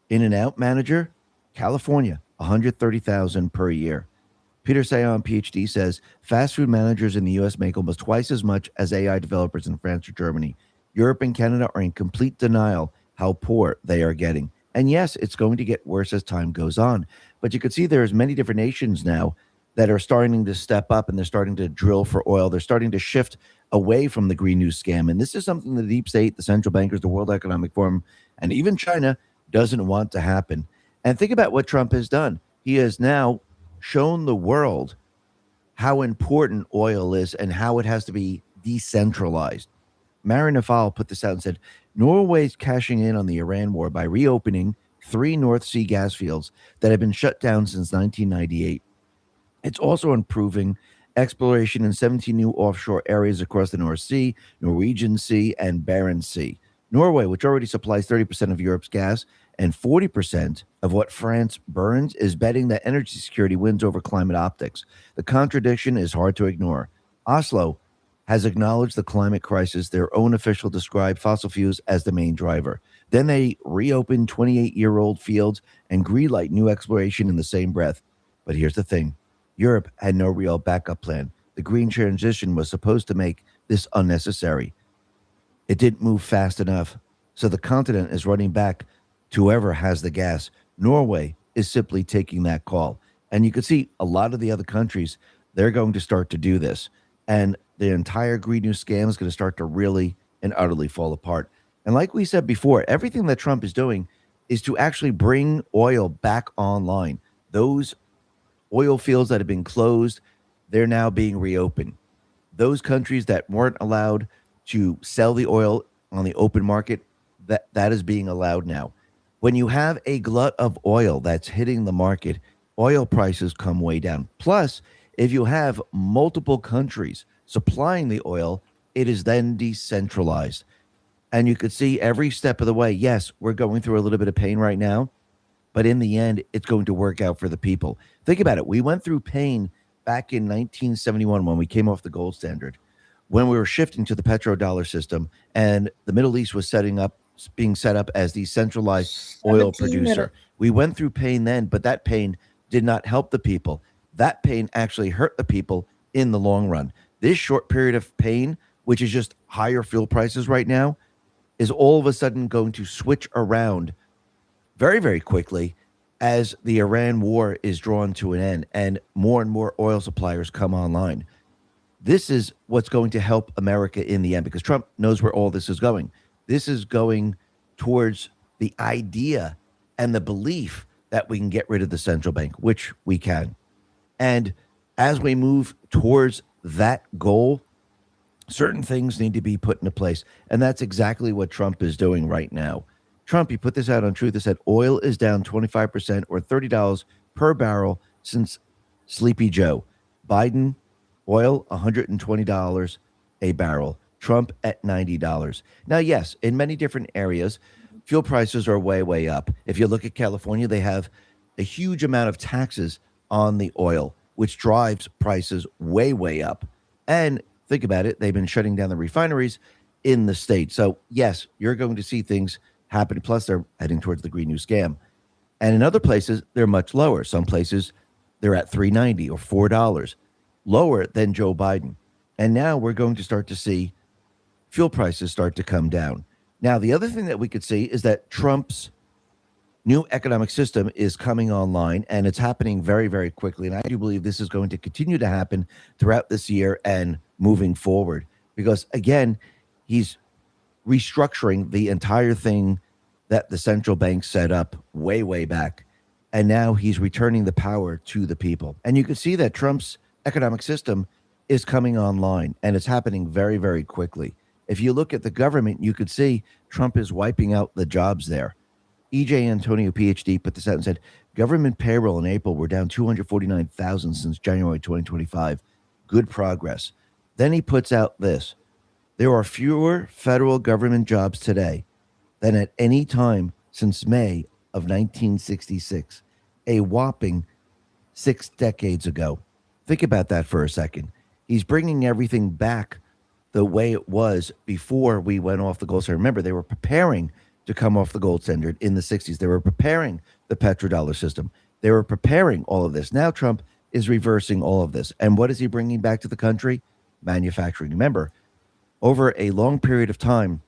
In-N-Out manager, California, 130,000 per year. Peter Sayon, PhD, says fast food managers in the U.S. make almost twice as much as AI developers in France or Germany. Europe and Canada are in complete denial how poor they are getting. And yes, it's going to get worse as time goes on. But you can see there's many different nations now that are starting to step up, and they're starting to drill for oil. They're starting to shift away from the Green News scam. And this is something the deep state, the central bankers, the World Economic Forum, and even China doesn't want to happen. And think about what Trump has done. He has now shown the world how important oil is and how it has to be decentralized. Mary Nafal put this out and said, Norway's cashing in on the Iran war by reopening 3 North Sea gas fields that have been shut down since 1998. It's also improving exploration in 17 new offshore areas across the North Sea, Norwegian Sea, and Barents Sea. Norway, which already supplies 30% of Europe's gas and 40% of what France burns, is betting that energy security wins over climate optics. The contradiction is hard to ignore. Oslo has acknowledged the climate crisis. Their own official described fossil fuels as the main driver. Then they reopened 28-year-old fields and greenlight new exploration in the same breath. But here's the thing. Europe had no real backup plan. The green transition was supposed to make this unnecessary. It didn't move fast enough, so the continent is running back to whoever has the gas. Norway is simply taking that call. And you can see a lot of the other countries, they're going to start to do this. And the entire Green News scam is going to start to really and utterly fall apart. And like we said before, everything that Trump is doing is to actually bring oil back online. Those oil fields that have been closed, they're now being reopened. Those countries that weren't allowed to sell the oil on the open market, that is being allowed now. When you have a glut of oil that's hitting the market, oil prices come way down. Plus, if you have multiple countries supplying the oil, it is then decentralized. And you could see every step of the way, yes, we're going through a little bit of pain right now, but in the end, it's going to work out for the people. Think about it. We went through pain back in 1971 when we came off the gold standard, when we were shifting to the petrodollar system, and the Middle East was being set up as the centralized oil producer. We went through pain then, but that pain did not help the people. That pain actually hurt the people in the long run. This short period of pain, which is just higher fuel prices right now, is all of a sudden going to switch around very, very quickly as the Iran war is drawn to an end and more oil suppliers come online. This is what's going to help America in the end, because Trump knows where all this is going. This is going towards the idea and the belief that we can get rid of the central bank, which we can. And as we move towards that goal, certain things need to be put into place. And that's exactly what Trump is doing right now. Trump, he put this out on Truth. He said oil is down 25% or $30 per barrel since Sleepy Joe. Biden, oil, $120 a barrel. Trump at $90. Now, yes, in many different areas, fuel prices are way, way up. If you look at California, they have a huge amount of taxes on the oil, which drives prices way, way up. And think about it, they've been shutting down the refineries in the state. So, yes, you're going to see things happen. Plus, they're heading towards the Green News scam. And in other places, they're much lower. Some places, they're at $3.90 or $4, lower than Joe Biden. And now we're going to start to see fuel prices start to come down. Now, the other thing that we could see is that Trump's new economic system is coming online, and it's happening very, very quickly. And I do believe this is going to continue to happen throughout this year and moving forward, because, again, he's restructuring the entire thing that the central bank set up way, way back. And now he's returning the power to the people. And you can see that Trump's economic system is coming online, and it's happening very, very quickly. If you look at the government, you could see Trump is wiping out the jobs there. E.J. Antonio, PhD, put this out and said, government payroll in April were down 249,000 since January 2025. Good progress. Then he puts out this. There are fewer federal government jobs today than at any time since May of 1966, a whopping 6 decades ago. Think about that for a second. He's bringing everything back the way it was before we went off the gold standard. Remember, they were preparing to come off the gold standard in the 60s. They were preparing the petrodollar system. They were preparing all of this. Now Trump is reversing all of this. And what is he bringing back to the country? Manufacturing. Remember, over a long period of time.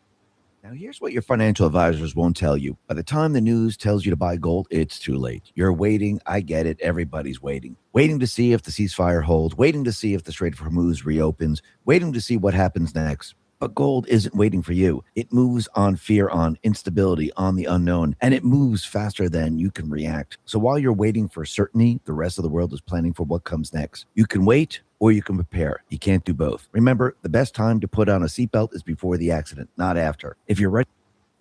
Now, here's what your financial advisors won't tell you. By the time the news tells you to buy gold, it's too late. You're waiting. I get it. Everybody's waiting. Waiting to see if the ceasefire holds, waiting to see if the Strait of Hormuz reopens, waiting to see what happens next. But gold isn't waiting for you. It moves on fear, on instability, on the unknown, and it moves faster than you can react. So while you're waiting for certainty, the rest of the world is planning for what comes next. You can wait or you can prepare. You can't do both. Remember, the best time to put on a seatbelt is before the accident, not after. If you're ready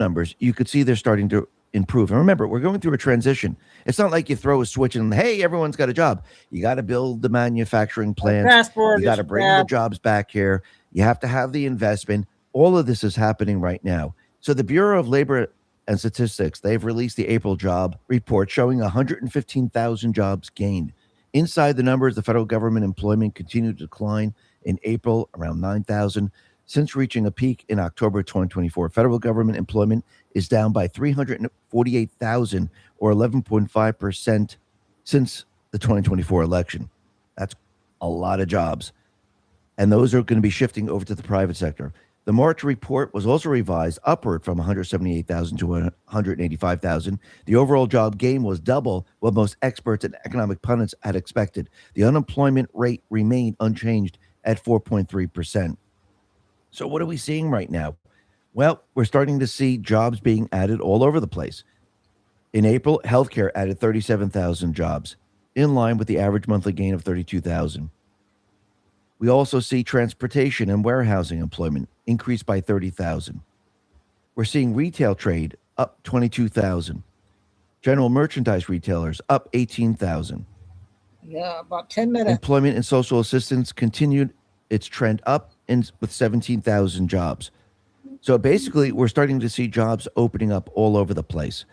numbers, you could see they're starting to improve. And remember, we're going through a transition. It's not like you throw a switch and, hey, everyone's got a job. You got to build the manufacturing plants. You got to bring the jobs back here. You have to have the investment. All of this is happening right now. So the Bureau of Labor and Statistics, they've released the April job report showing 115,000 jobs gained. Inside the numbers, the federal government employment continued to decline in April, around 9,000. Since reaching a peak in October 2024, federal government employment is down by 348,000 or 11.5% since the 2024 election. That's a lot of jobs. And those are going to be shifting over to the private sector. The March report was also revised upward from 178,000 to 185,000. The overall job gain was double what most experts and economic pundits had expected. The unemployment rate remained unchanged at 4.3%. So what are we seeing right now? Well, we're starting to see jobs being added all over the place. In April, healthcare added 37,000 jobs, in line with the average monthly gain of 32,000. We also see transportation and warehousing employment increase by 30,000. We're seeing retail trade up 22,000. General merchandise retailers up 18,000. Yeah, about 10 minutes. Employment and social assistance continued its trend up with 17,000 jobs. So basically, we're starting to see jobs opening up all over the place.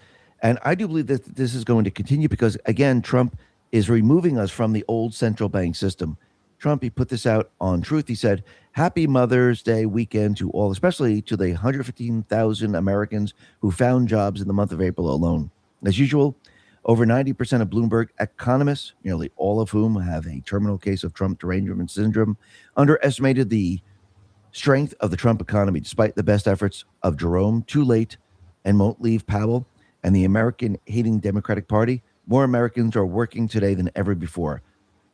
And I do believe that this is going to continue because, again, Trump is removing us from the old central bank system. Trump, he put this out on Truth. He said, happy Mother's Day weekend to all, especially to the 115,000 Americans who found jobs in the month of April alone. As usual, over 90% of Bloomberg economists, nearly all of whom have a terminal case of Trump derangement syndrome, underestimated the strength of the Trump economy, despite the best efforts of Jerome, Too Late, and Won't Leave Powell, and the American-hating Democratic Party. More Americans are working today than ever before.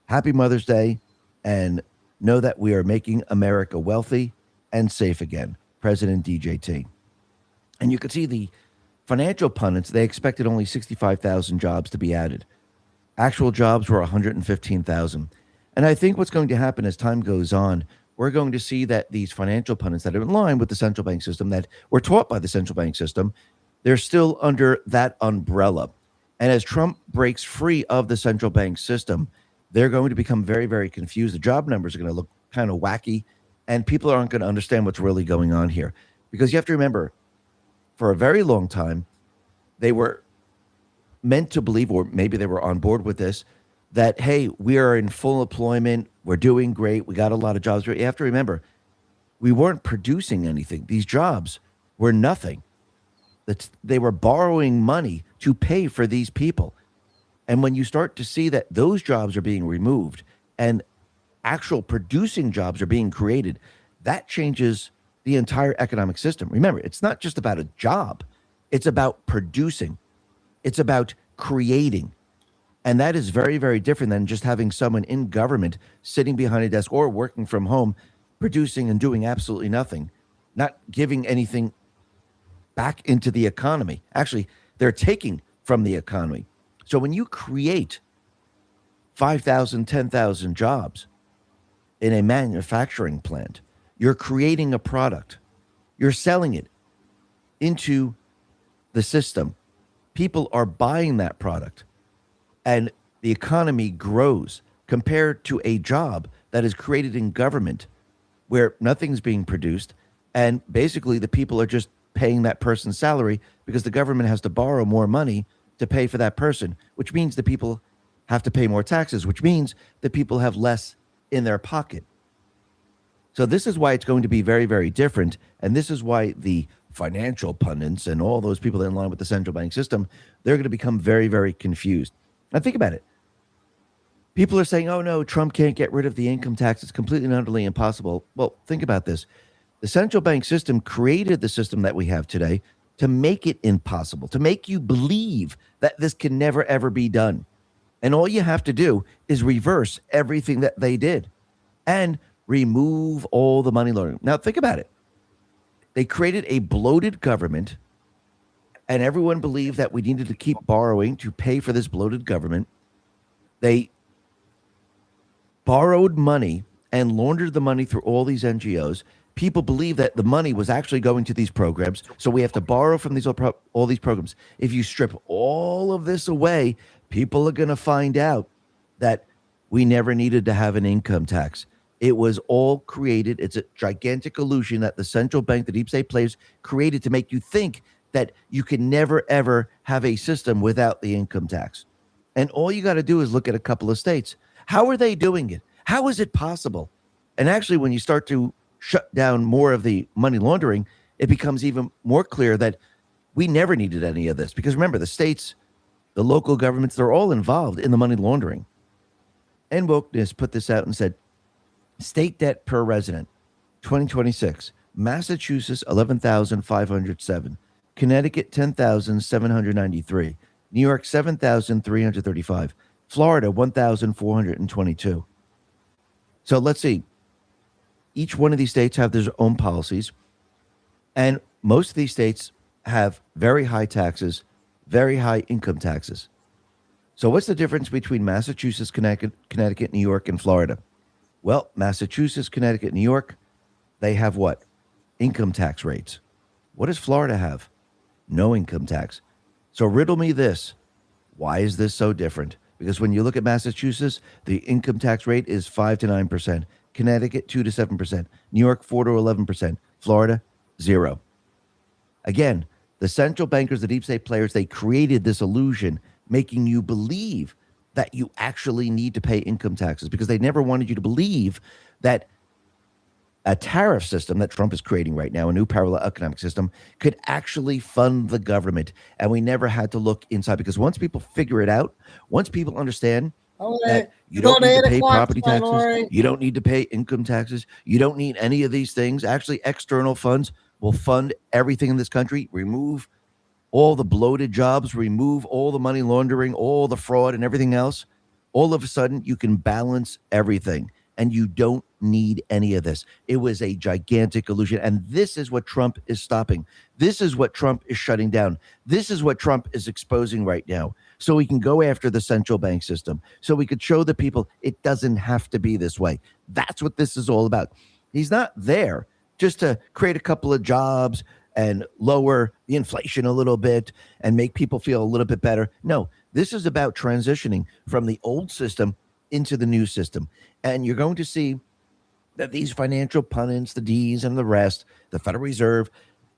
Happy Mother's Day, and know that we are making America wealthy and safe again. President DJT. And you can see the financial pundits, they expected only 65,000 jobs to be added. Actual jobs were 115,000. And I think what's going to happen as time goes on, we're going to see that these financial pundits that are in line with the central bank system, that were taught by the central bank system, they're still under that umbrella. And as Trump breaks free of the central bank system, they're going to become very, very confused. The job numbers are going to look kind of wacky, and people aren't going to understand what's really going on here. Because you have to remember, for a very long time, they were meant to believe, or maybe they were on board with this, that, hey, we are in full employment, we're doing great, we got a lot of jobs. You have to remember, we weren't producing anything. These jobs were nothing. They were borrowing money to pay for these people. And when you start to see that those jobs are being removed and actual producing jobs are being created, that changes the entire economic system. Remember, it's not just about a job. It's about producing. It's about creating. And that is very, very different than just having someone in government sitting behind a desk or working from home, producing and doing absolutely nothing, not giving anything back into the economy. Actually, they're taking from the economy. So when you create 5,000, 10,000 jobs in a manufacturing plant, you're creating a product. You're selling it into the system. People are buying that product, and the economy grows compared to a job that is created in government where nothing's being produced, and basically the people are just paying that person's salary because the government has to borrow more money to pay for that person, which means the people have to pay more taxes, which means that people have less in their pocket. So this is why it's going to be very, very different. And this is why the financial pundits and all those people in line with the central bank system, they're going to become very, very confused. Now think about it. People are saying, oh no, Trump can't get rid of the income tax. It's completely and utterly impossible. Well, think about this. The central bank system created the system that we have today to make it impossible, to make you believe that this can never, ever be done. And all you have to do is reverse everything that they did and remove all the money laundering. Now, think about it. They created a bloated government, and everyone believed that we needed to keep borrowing to pay for this bloated government. They borrowed money and laundered the money through all these NGOs. People believe that the money was actually going to these programs, so we have to borrow from all these programs. If you strip all of this away, people are going to find out that we never needed to have an income tax. It was all created. It's a gigantic illusion that the central bank, the deep state players, created to make you think that you can never, ever have a system without the income tax. And all you got to do is look at a couple of states. How are they doing it? How is it possible? And actually, when you start to shut down more of the money laundering, it becomes even more clear that we never needed any of this. Because remember, the states, the local governments, they're all involved in the money laundering. And Wokeness put this out and said, state debt per resident, 2026, Massachusetts, 11,507, Connecticut, 10,793, New York, 7,335, Florida, 1,422. So let's see. Each one of these states have their own policies, and most of these states have very high taxes, very high income taxes. So what's the difference between Massachusetts, Connecticut, New York, and Florida? Well, Massachusetts, Connecticut, New York, they have what? Income tax rates. What does Florida have? No income tax. So riddle me this. Why is this so different? Because when you look at Massachusetts, the income tax rate is 5 to 9%. Connecticut, 2 to 7%. New York, 4 to 11%. Florida, 0. Again, the central bankers, the deep state players, they created this illusion, making you believe that you actually need to pay income taxes because they never wanted you to believe that a tariff system that Trump is creating right now, a new parallel economic system, could actually fund the government. And we never had to look inside because once people figure it out, once people understand that you don't need to pay property taxes, you don't need to pay income taxes, you don't need any of these things. Actually, external funds will fund everything in this country, remove all the bloated jobs, remove all the money laundering, all the fraud and everything else. All of a sudden, you can balance everything. And you don't need any of this. It was a gigantic illusion. And this is what Trump is stopping. This is what Trump is shutting down. This is what Trump is exposing right now. So we can go after the central bank system. So we could show the people it doesn't have to be this way. That's what this is all about. He's not there just to create a couple of jobs and lower the inflation a little bit and make people feel a little bit better. No, this is about transitioning from the old system into the new system. And you're going to see that these financial pundits, the D's and the rest, the Federal Reserve,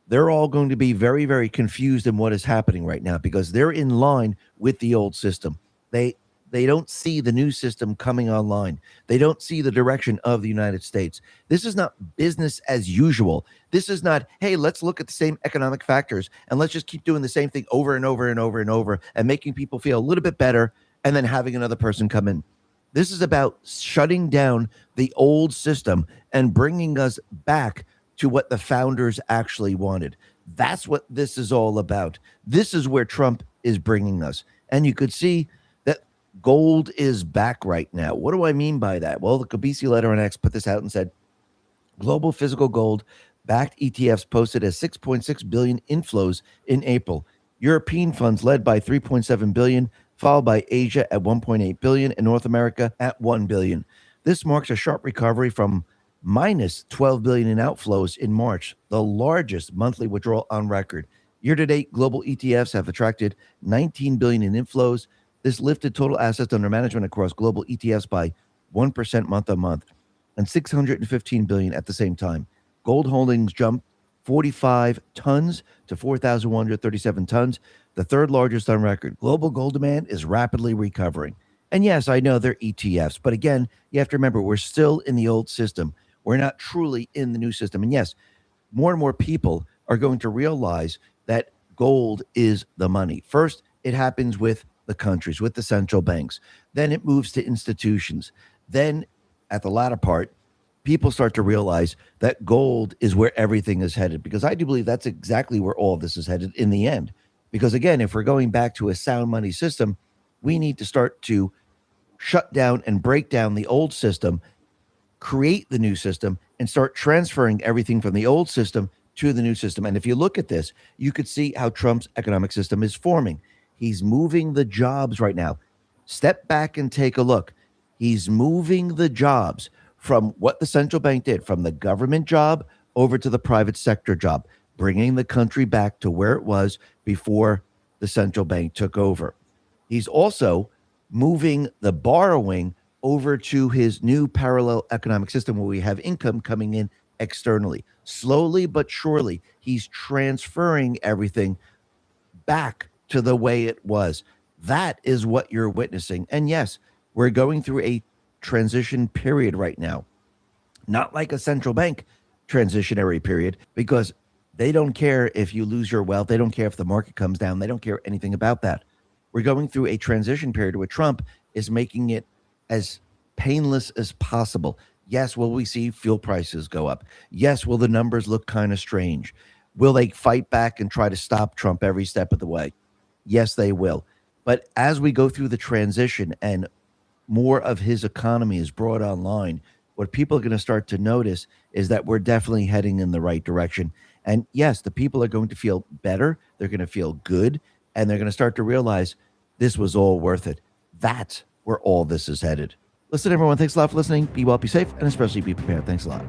they're all going to be very, very confused in what is happening right now because they're in line with the old system. They don't see the new system coming online. They don't see the direction of the United States. This is not business as usual. This is not, hey, let's look at the same economic factors and let's just keep doing the same thing over and over and over and over and making people feel a little bit better and then having another person come in. This is about shutting down the old system and bringing us back to what the founders actually wanted. That's what this is all about. This is where Trump is bringing us. And you could see that gold is back right now. What do I mean by that? Well, the Kabisi letter on X put this out and said, global physical gold backed ETFs posted as 6.6 billion inflows in April. European funds led by 3.7 billion, followed by Asia at 1.8 billion and North America at 1 billion. This marks a sharp recovery from minus 12 billion in outflows in March, the largest monthly withdrawal on record. Year to date, global ETFs have attracted 19 billion in inflows. This lifted total assets under management across global ETFs by 1% month on month and 615 billion at the same time. Gold holdings jumped 45 tons to 4,137 tons, the third largest on record. Global gold demand is rapidly recovering. And yes, I know they're ETFs, but again, you have to remember we're still in the old system. We're not truly in the new system. And yes, more and more people are going to realize that gold is the money. First, it happens with the countries, with the central banks. Then it moves to institutions. Then at the latter part, people start to realize that gold is where everything is headed, because I do believe that's exactly where all of this is headed in the end. Because again, if we're going back to a sound money system, we need to start to shut down and break down the old system, create the new system, and start transferring everything from the old system to the new system. And if you look at this, you could see how Trump's economic system is forming. He's moving the jobs right now. Step back and take a look. He's moving the jobs from what the central bank did, from the government job over to the private sector job, bringing the country back to where it was before the central bank took over. He's also moving the borrowing over to his new parallel economic system where we have income coming in externally. Slowly but surely, he's transferring everything back to the way it was. That is what you're witnessing. And yes, we're going through a transition period right now. Not like a central bank transitionary period, because they don't care if you lose your wealth. They don't care if the market comes down. They don't care anything about that. We're going through a transition period where Trump is making it as painless as possible. Yes, will we see fuel prices go up? Yes, will the numbers look kind of strange? Will they fight back and try to stop Trump every step of the way? Yes, they will. But as we go through the transition and more of his economy is brought online, what people are going to start to notice is that we're definitely heading in the right direction. And yes, the people are going to feel better. They're going to feel good. And they're going to start to realize this was all worth it. That's where all this is headed. Listen, everyone, thanks a lot for listening. Be well, be safe, and especially be prepared. Thanks a lot.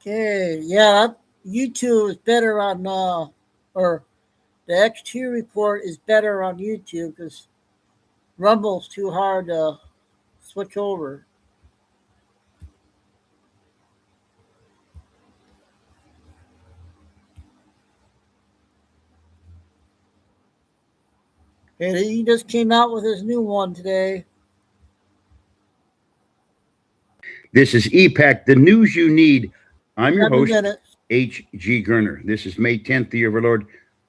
Okay, yeah, YouTube is better on, or the X2 report is better on YouTube because Rumble's too hard to switch over. And he just came out with his new one today. This is EPAC, the news you need. I'm your 7 host, minutes. H.G. Gerner. This is May 10th, the year of our Lord,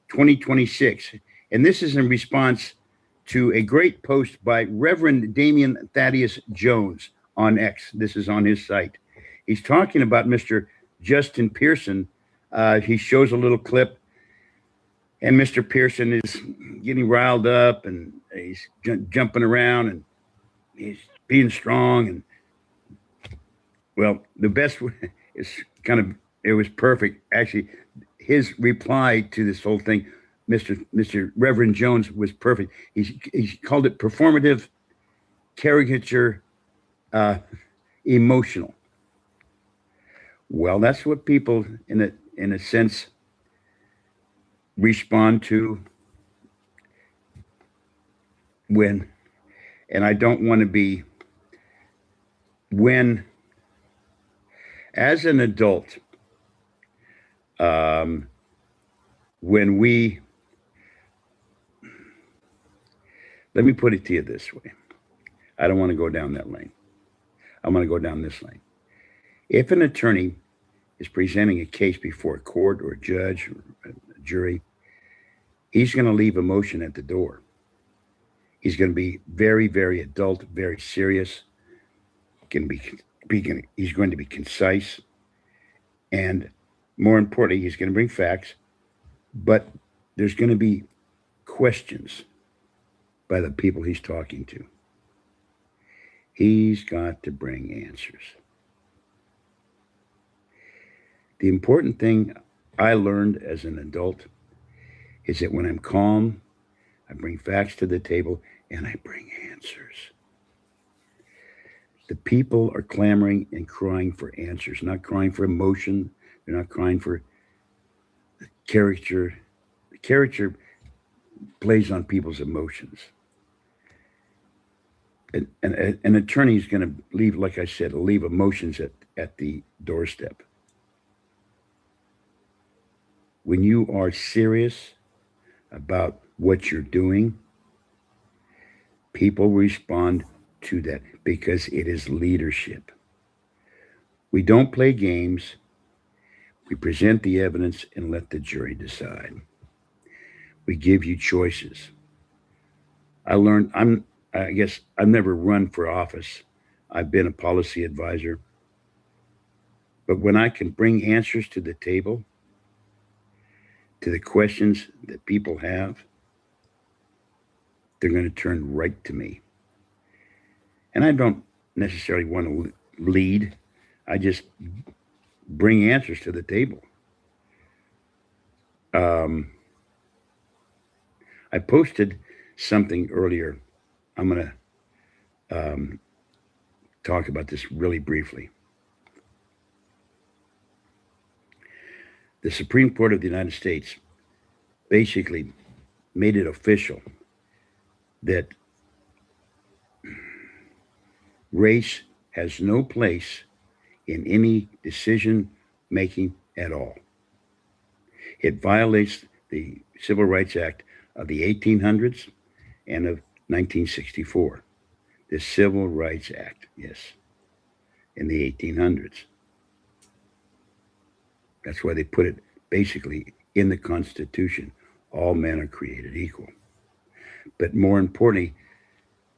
2026. And this is in response to a great post by Reverend Damian Thaddeus Jones on X. This is on his site. He's talking about Mr. Justin Pearson. He shows a little clip, and Mr. Pearson is getting riled up, and he's jumping around, and he's being strong. And well, the best is it was perfect. Actually, his reply to this whole thing, Mr. Reverend Jones, was perfect. He called it performative, caricature, emotional. Well, that's what people, in a sense, respond to when, and I don't want to be, when, as an adult, when we, let me put it to you this way. I don't want to go down that lane. I'm going to go down this lane. If an attorney is presenting a case before a court or a judge or a jury, he's going to leave emotion at the door. He's going to be very, very adult, very serious. He's going to be concise. And more importantly, he's going to bring facts. But there's going to be questions by the people he's talking to. He's got to bring answers. The important thing I learned as an adult is that when I'm calm, I bring facts to the table and I bring answers. The people are clamoring and crying for answers, not crying for emotion. They're not crying for character. The character plays on people's emotions. An attorney is going to leave, like I said, leave emotions at the doorstep. When you are serious about what you're doing, people respond to that because it is leadership. We don't play games. We present the evidence and let the jury decide. We give you choices. I guess I've never run for office. I've been a policy advisor. But when I can bring answers to the table, to the questions that people have, they're going to turn right to me. And I don't necessarily want to lead. I just bring answers to the table. I posted something earlier. I'm going to talk about this really briefly. The Supreme Court of the United States basically made it official that race has no place in any decision making at all. It violates the Civil Rights Act of the 1800s and of 1964. The Civil Rights Act, yes, in the 1800s. That's why they put it basically in the Constitution. All men are created equal. But more importantly,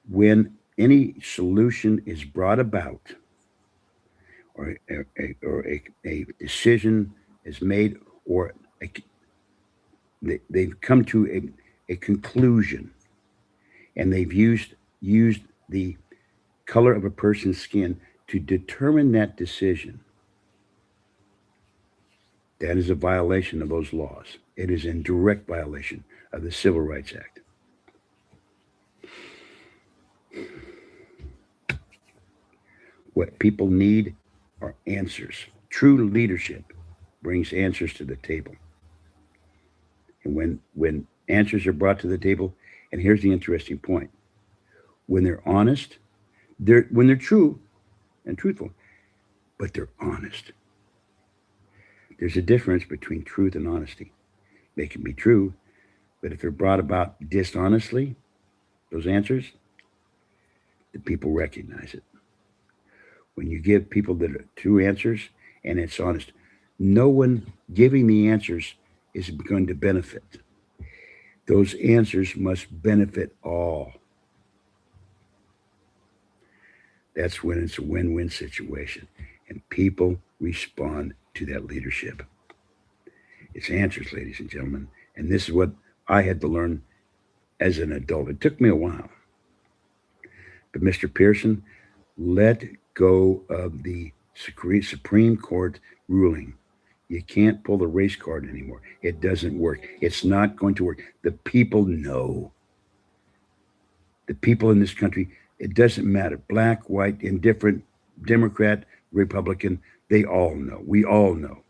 when any solution is brought about or a decision is made or they've come to a conclusion and they've used the color of a person's skin to determine that decision, that is a violation of those laws. It is in direct violation of the Civil Rights Act. What people need are answers. True leadership brings answers to the table. And when answers are brought to the table, and here's the interesting point, when they're honest, when they're true and truthful, but they're honest. There's a difference between truth and honesty. They can be true, but if they're brought about dishonestly, those answers, the people recognize it. When you give people the true answers and it's honest, no one giving the answers is going to benefit. Those answers must benefit all. That's when it's a win-win situation, and people respond to that leadership. It's answers, ladies and gentlemen, and this is what I had to learn as an adult. It took me a while. But Mr. Pearson, let go of the Supreme Court ruling. You can't pull the race card anymore. It doesn't work. It's not going to work. The people know. The people in this country, it doesn't matter. Black, white, indifferent, Democrat, Republican, they all know. We all know.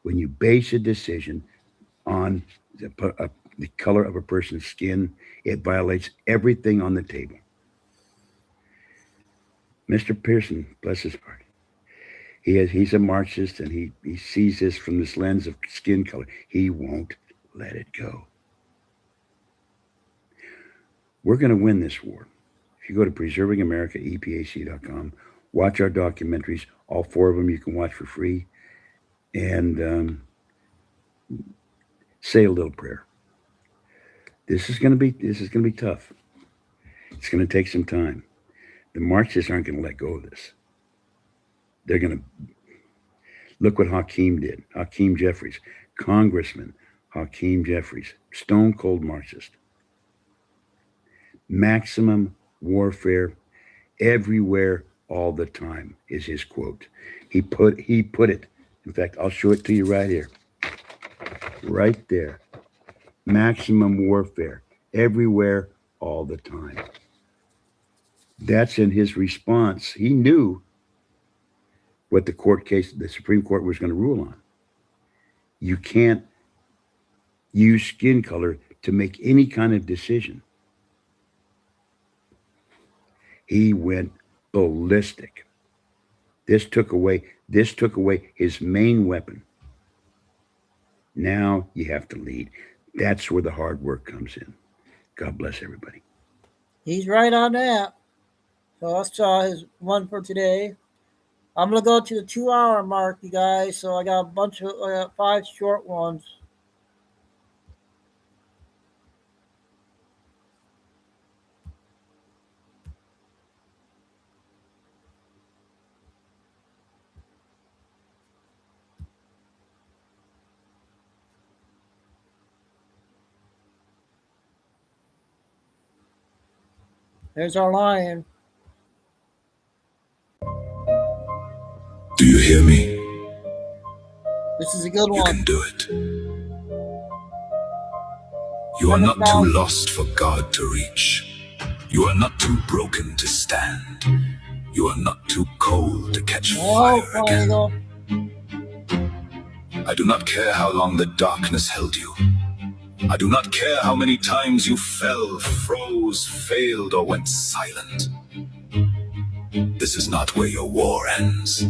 When you base a decision on the color of a person's skin, it violates everything on the table. Mr. Pearson, bless his heart, he's a Marxist, and he sees this from this lens of skin color. He won't let it go. We're going to win this war. If you go to preservingamericaepac.com, watch our documentaries, all 4 of them you can watch for free, and say a little prayer. This is going to be tough. It's going to take some time. The Marxists aren't going to let go of this. They're going to look what Hakeem did. Hakeem Jeffries, Congressman Hakeem Jeffries, stone cold Marxist. Maximum warfare everywhere all the time is his quote. He put it In fact, I'll show it to you right here. Right there. Maximum warfare. Everywhere, all the time. That's in his response. He knew what the Supreme Court was going to rule on. You can't use skin color to make any kind of decision. He went ballistic. This took away his main weapon. Now you have to lead. That's where the hard work comes in. God bless everybody. He's right on that. So that's his one for today. I'm going to go to the 2-hour mark, you guys. So I got a bunch of 5 short ones. There's our lion. Do you hear me? This is a good one. You can do it. You are not too lost for God to reach. You are not too broken to stand. You are not too cold to catch fire again. I do not care how long the darkness held you. I do not care how many times you fell, froze, failed, or went silent. This is not where your war ends.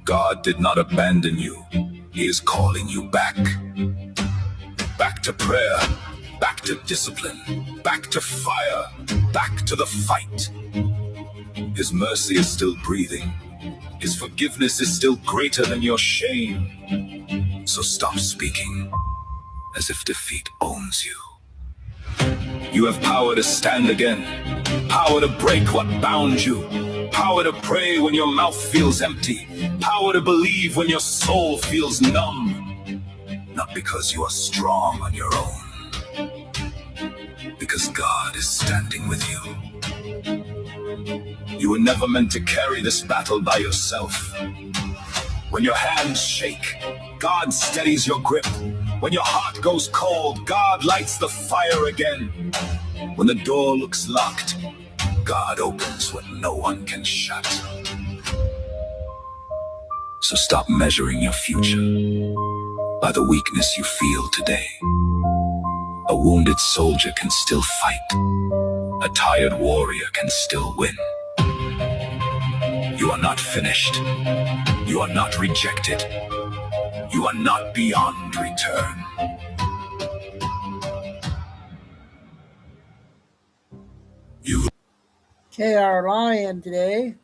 God did not abandon you. He is calling you back. Back to prayer, back to discipline, back to fire, back to the fight. His mercy is still breathing. His forgiveness is still greater than your shame. So stop speaking as if defeat owns you. You have power to stand again, power to break what bound you, power to pray when your mouth feels empty, power to believe when your soul feels numb. Not because you are strong on your own, because God is standing with you. You were never meant to carry this battle by yourself. When your hands shake, God steadies your grip. When your heart goes cold, God lights the fire again. When the door looks locked, God opens what no one can shut. So stop measuring your future by the weakness you feel today. A wounded soldier can still fight. A tired warrior can still win. You are not finished. You are not rejected. You are not beyond return. Okay, our lion today.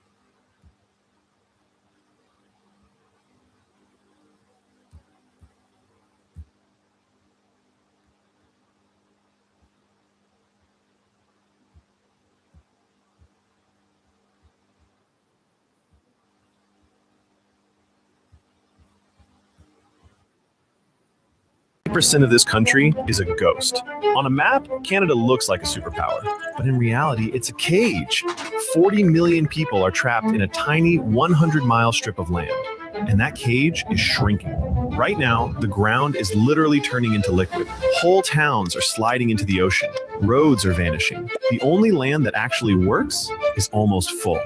Percent of this country is a ghost. On a map, Canada looks like a superpower, but in reality, it's a cage. 40 million people are trapped in a tiny 100-mile strip of land, and that cage is shrinking. Right now, the ground is literally turning into liquid. Whole towns are sliding into the ocean. Roads are vanishing. The only land that actually works is almost full.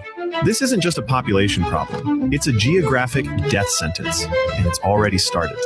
This isn't just a population problem. It's a geographic death sentence, and it's already started.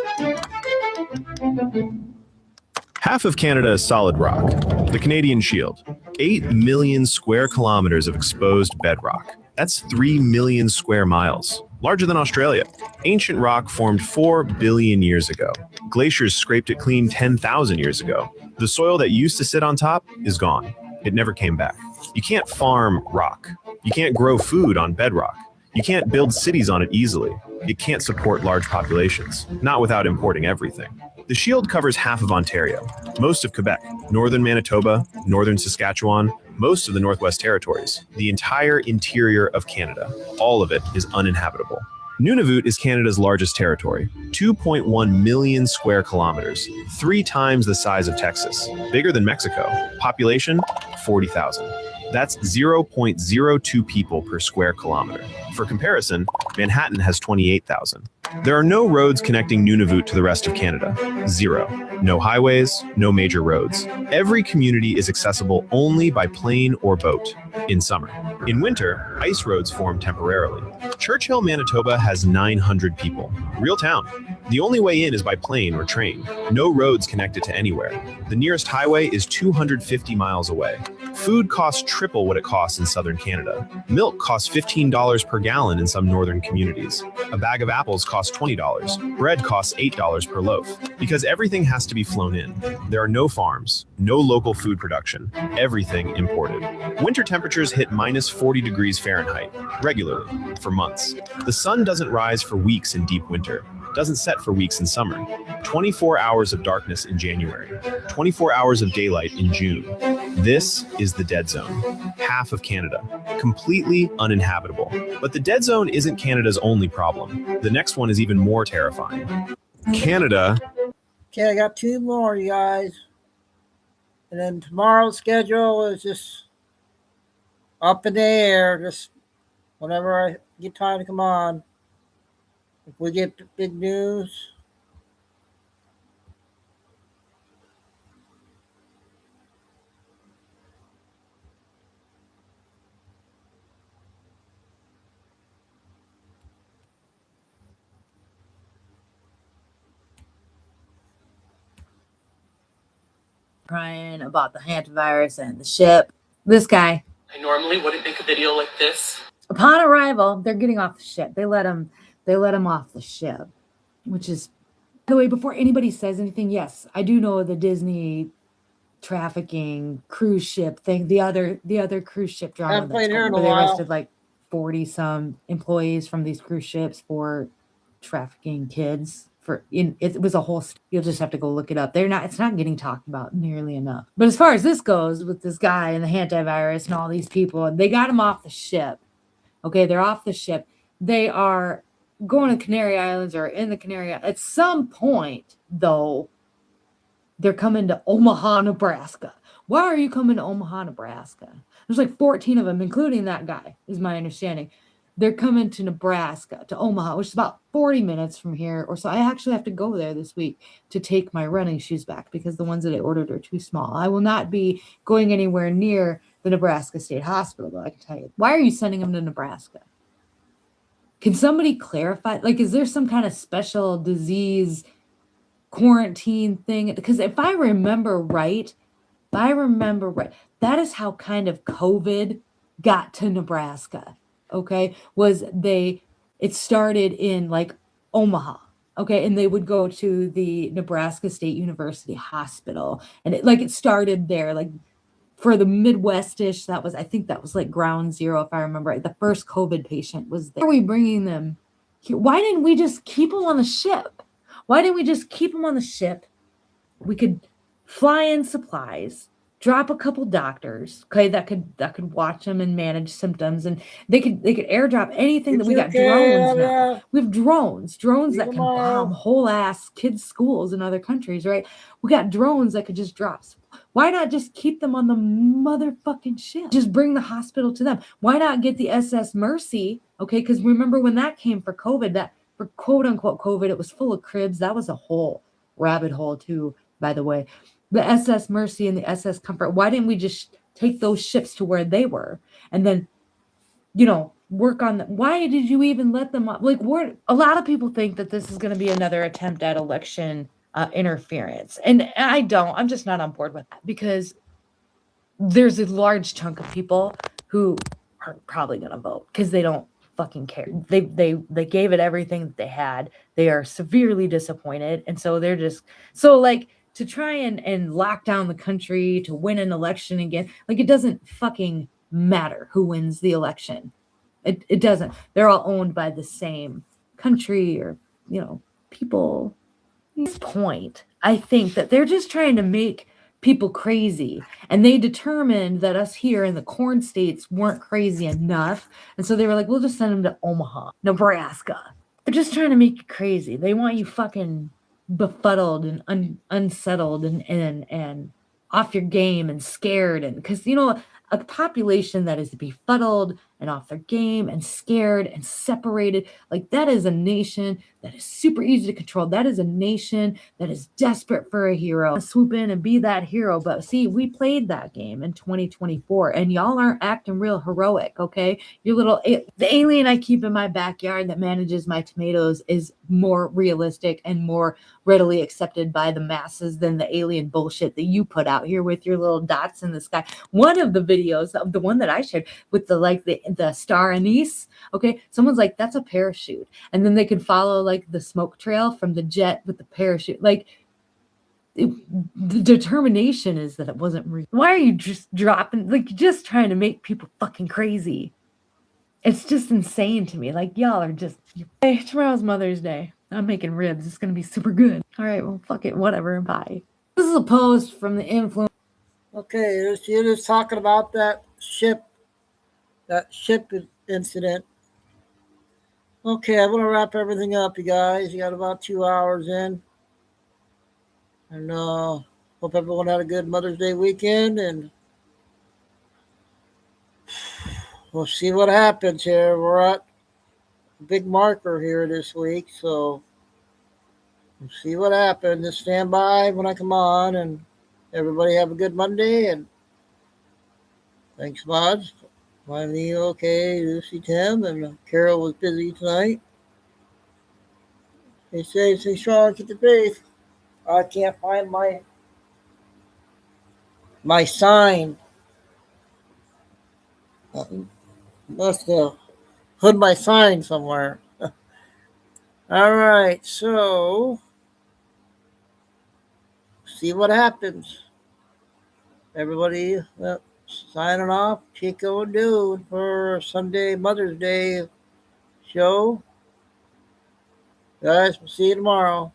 Half of Canada is solid rock, the Canadian Shield. 8 million square kilometers of exposed bedrock. That's 3 million square miles, larger than Australia. Ancient rock formed 4 billion years ago. Glaciers scraped it clean 10,000 years ago. The soil that used to sit on top is gone. It never came back. You can't farm rock. You can't grow food on bedrock. You can't build cities on it easily. It can't support large populations, not without importing everything. The Shield covers half of Ontario, most of Quebec, northern Manitoba, northern Saskatchewan, most of the Northwest Territories, the entire interior of Canada. All of it is uninhabitable. Nunavut is Canada's largest territory, 2.1 million square kilometers, 3 times the size of Texas, bigger than Mexico. Population, 40,000. That's 0.02 people per square kilometer. For comparison, Manhattan has 28,000. There are no roads connecting Nunavut to the rest of Canada. Zero. No highways, no major roads. Every community is accessible only by plane or boat in summer. In winter, ice roads form temporarily. Churchill, Manitoba has 900 people. Real town. The only way in is by plane or train. No roads connect it to anywhere. The nearest highway is 250 miles away. Food costs triple what it costs in southern Canada. Milk costs $15 per gallon in some northern communities. A bag of apples costs $20. Bread costs $8 per loaf. Because everything has to be flown in. There are no farms, no local food production, everything imported. Winter temperatures hit minus 40 degrees Fahrenheit regularly for months. The sun doesn't rise for weeks in deep winter. Doesn't set for weeks in summer. 24 hours of darkness in January. 24 hours of daylight in June. This is the dead zone. Half of Canada. Completely uninhabitable. But the dead zone isn't Canada's only problem. The next one is even more terrifying. Canada. Okay, I got 2 more, you guys. And then tomorrow's schedule is just up in the air. Just whenever I get time to come on. If we get big news, crying about the hantavirus and the ship. This guy. I normally wouldn't make a video like this. Upon arrival, they're getting off the ship. They let him off the ship, which is, by the way, before anybody says anything, yes, I do know the Disney trafficking cruise ship thing, the other cruise ship drama that's going, where they arrested like 40 some employees from these cruise ships for trafficking kids. It was a whole, you'll just have to go look it up. It's not getting talked about nearly enough. But as far as this goes, with this guy and the hantavirus and all these people, and they got him off the ship. Okay, they're off the ship. They are going to Canary Islands or in the Canary Islands. At some point, though, they're coming to Omaha, Nebraska. Why are you coming to Omaha, Nebraska? There's like 14 of them, including that guy, is my understanding. They're coming to Nebraska, to Omaha, which is about 40 minutes from here or so. I actually have to go there this week to take my running shoes back because the ones that I ordered are too small. I will not be going anywhere near the Nebraska State Hospital, though, I can tell you. Why are you sending them to Nebraska? Can somebody clarify? Like, is there some kind of special disease quarantine thing? Because if I remember right, that is how kind of COVID got to Nebraska. Okay, it started in like Omaha. Okay, and they would go to the Nebraska State University Hospital, and it started there. Like for the Midwestish, I think that was like ground zero, if I remember right. The first COVID patient was there. Why are we bringing them here? Why didn't we just keep them on the ship? We could fly in supplies, drop a couple doctors, okay, that could watch them and manage symptoms, and they could airdrop anything that we got drones now. We have drones that can bomb whole ass kids' schools in other countries, right? We got drones that could just drop. Why not just keep them on the motherfucking ship? Just bring the hospital to them. Why not get the SS Mercy? Okay, because remember when that came for COVID, that for quote unquote COVID, it was full of cribs. That was a whole rabbit hole too, by the way. The SS Mercy and the SS Comfort, why didn't we just take those ships to where they were and then, work on them? Why did you even let them up? Like, a lot of people think that this is going to be another attempt at election interference. And I'm just not on board with that because there's a large chunk of people who are probably going to vote because they don't fucking care. They gave it everything that they had. They are severely disappointed. And so they're just, to try and lock down the country to win an election again, it doesn't fucking matter who wins the election. It doesn't. They're all owned by the same country or, people. At this point, I think that they're just trying to make people crazy. And they determined that us here in the corn states weren't crazy enough. And so they were like, we'll just send them to Omaha, Nebraska. They're just trying to make you crazy. They want you fucking befuddled and unsettled and off your game and scared, and because a population that is befuddled and off their game and scared and separated. Like, that is a nation that is super easy to control. That is a nation that is desperate for a hero. Swoop in and be that hero. But see, we played that game in 2024 and y'all aren't acting real heroic, okay? Your little, the alien I keep in my backyard that manages my tomatoes is more realistic and more readily accepted by the masses than the alien bullshit that you put out here with your little dots in the sky. One of the videos, the one that I shared with the star anise, okay, someone's like, that's a parachute, and then they could follow like the smoke trail from the jet with the parachute. Like, the determination is that it wasn't real. Why are you just dropping, like, just trying to make people fucking crazy? It's just insane to me. Like, y'all are just, hey, tomorrow's Mother's Day. I'm making ribs. It's gonna be super good. All right, well, fuck it, whatever, bye. This is a post from the influence. Okay, you're just talking about that ship incident. Okay, I'm gonna wrap everything up, you guys. You got about 2 hours in, and hope everyone had a good Mother's Day weekend, and we'll see what happens here. We're at a big marker here this week, so we'll see what happens. Just stand by when I come on, and everybody have a good Monday, and thanks, Mods. Finally, okay, Lucy, Tim, and Carol was busy tonight. Stay safe, stay strong, keep the faith. I can't find my sign. Must have put my sign somewhere. All right, so see what happens. Everybody, signing off. Chico and Dude for Sunday Mother's Day show. Guys, we'll see you tomorrow.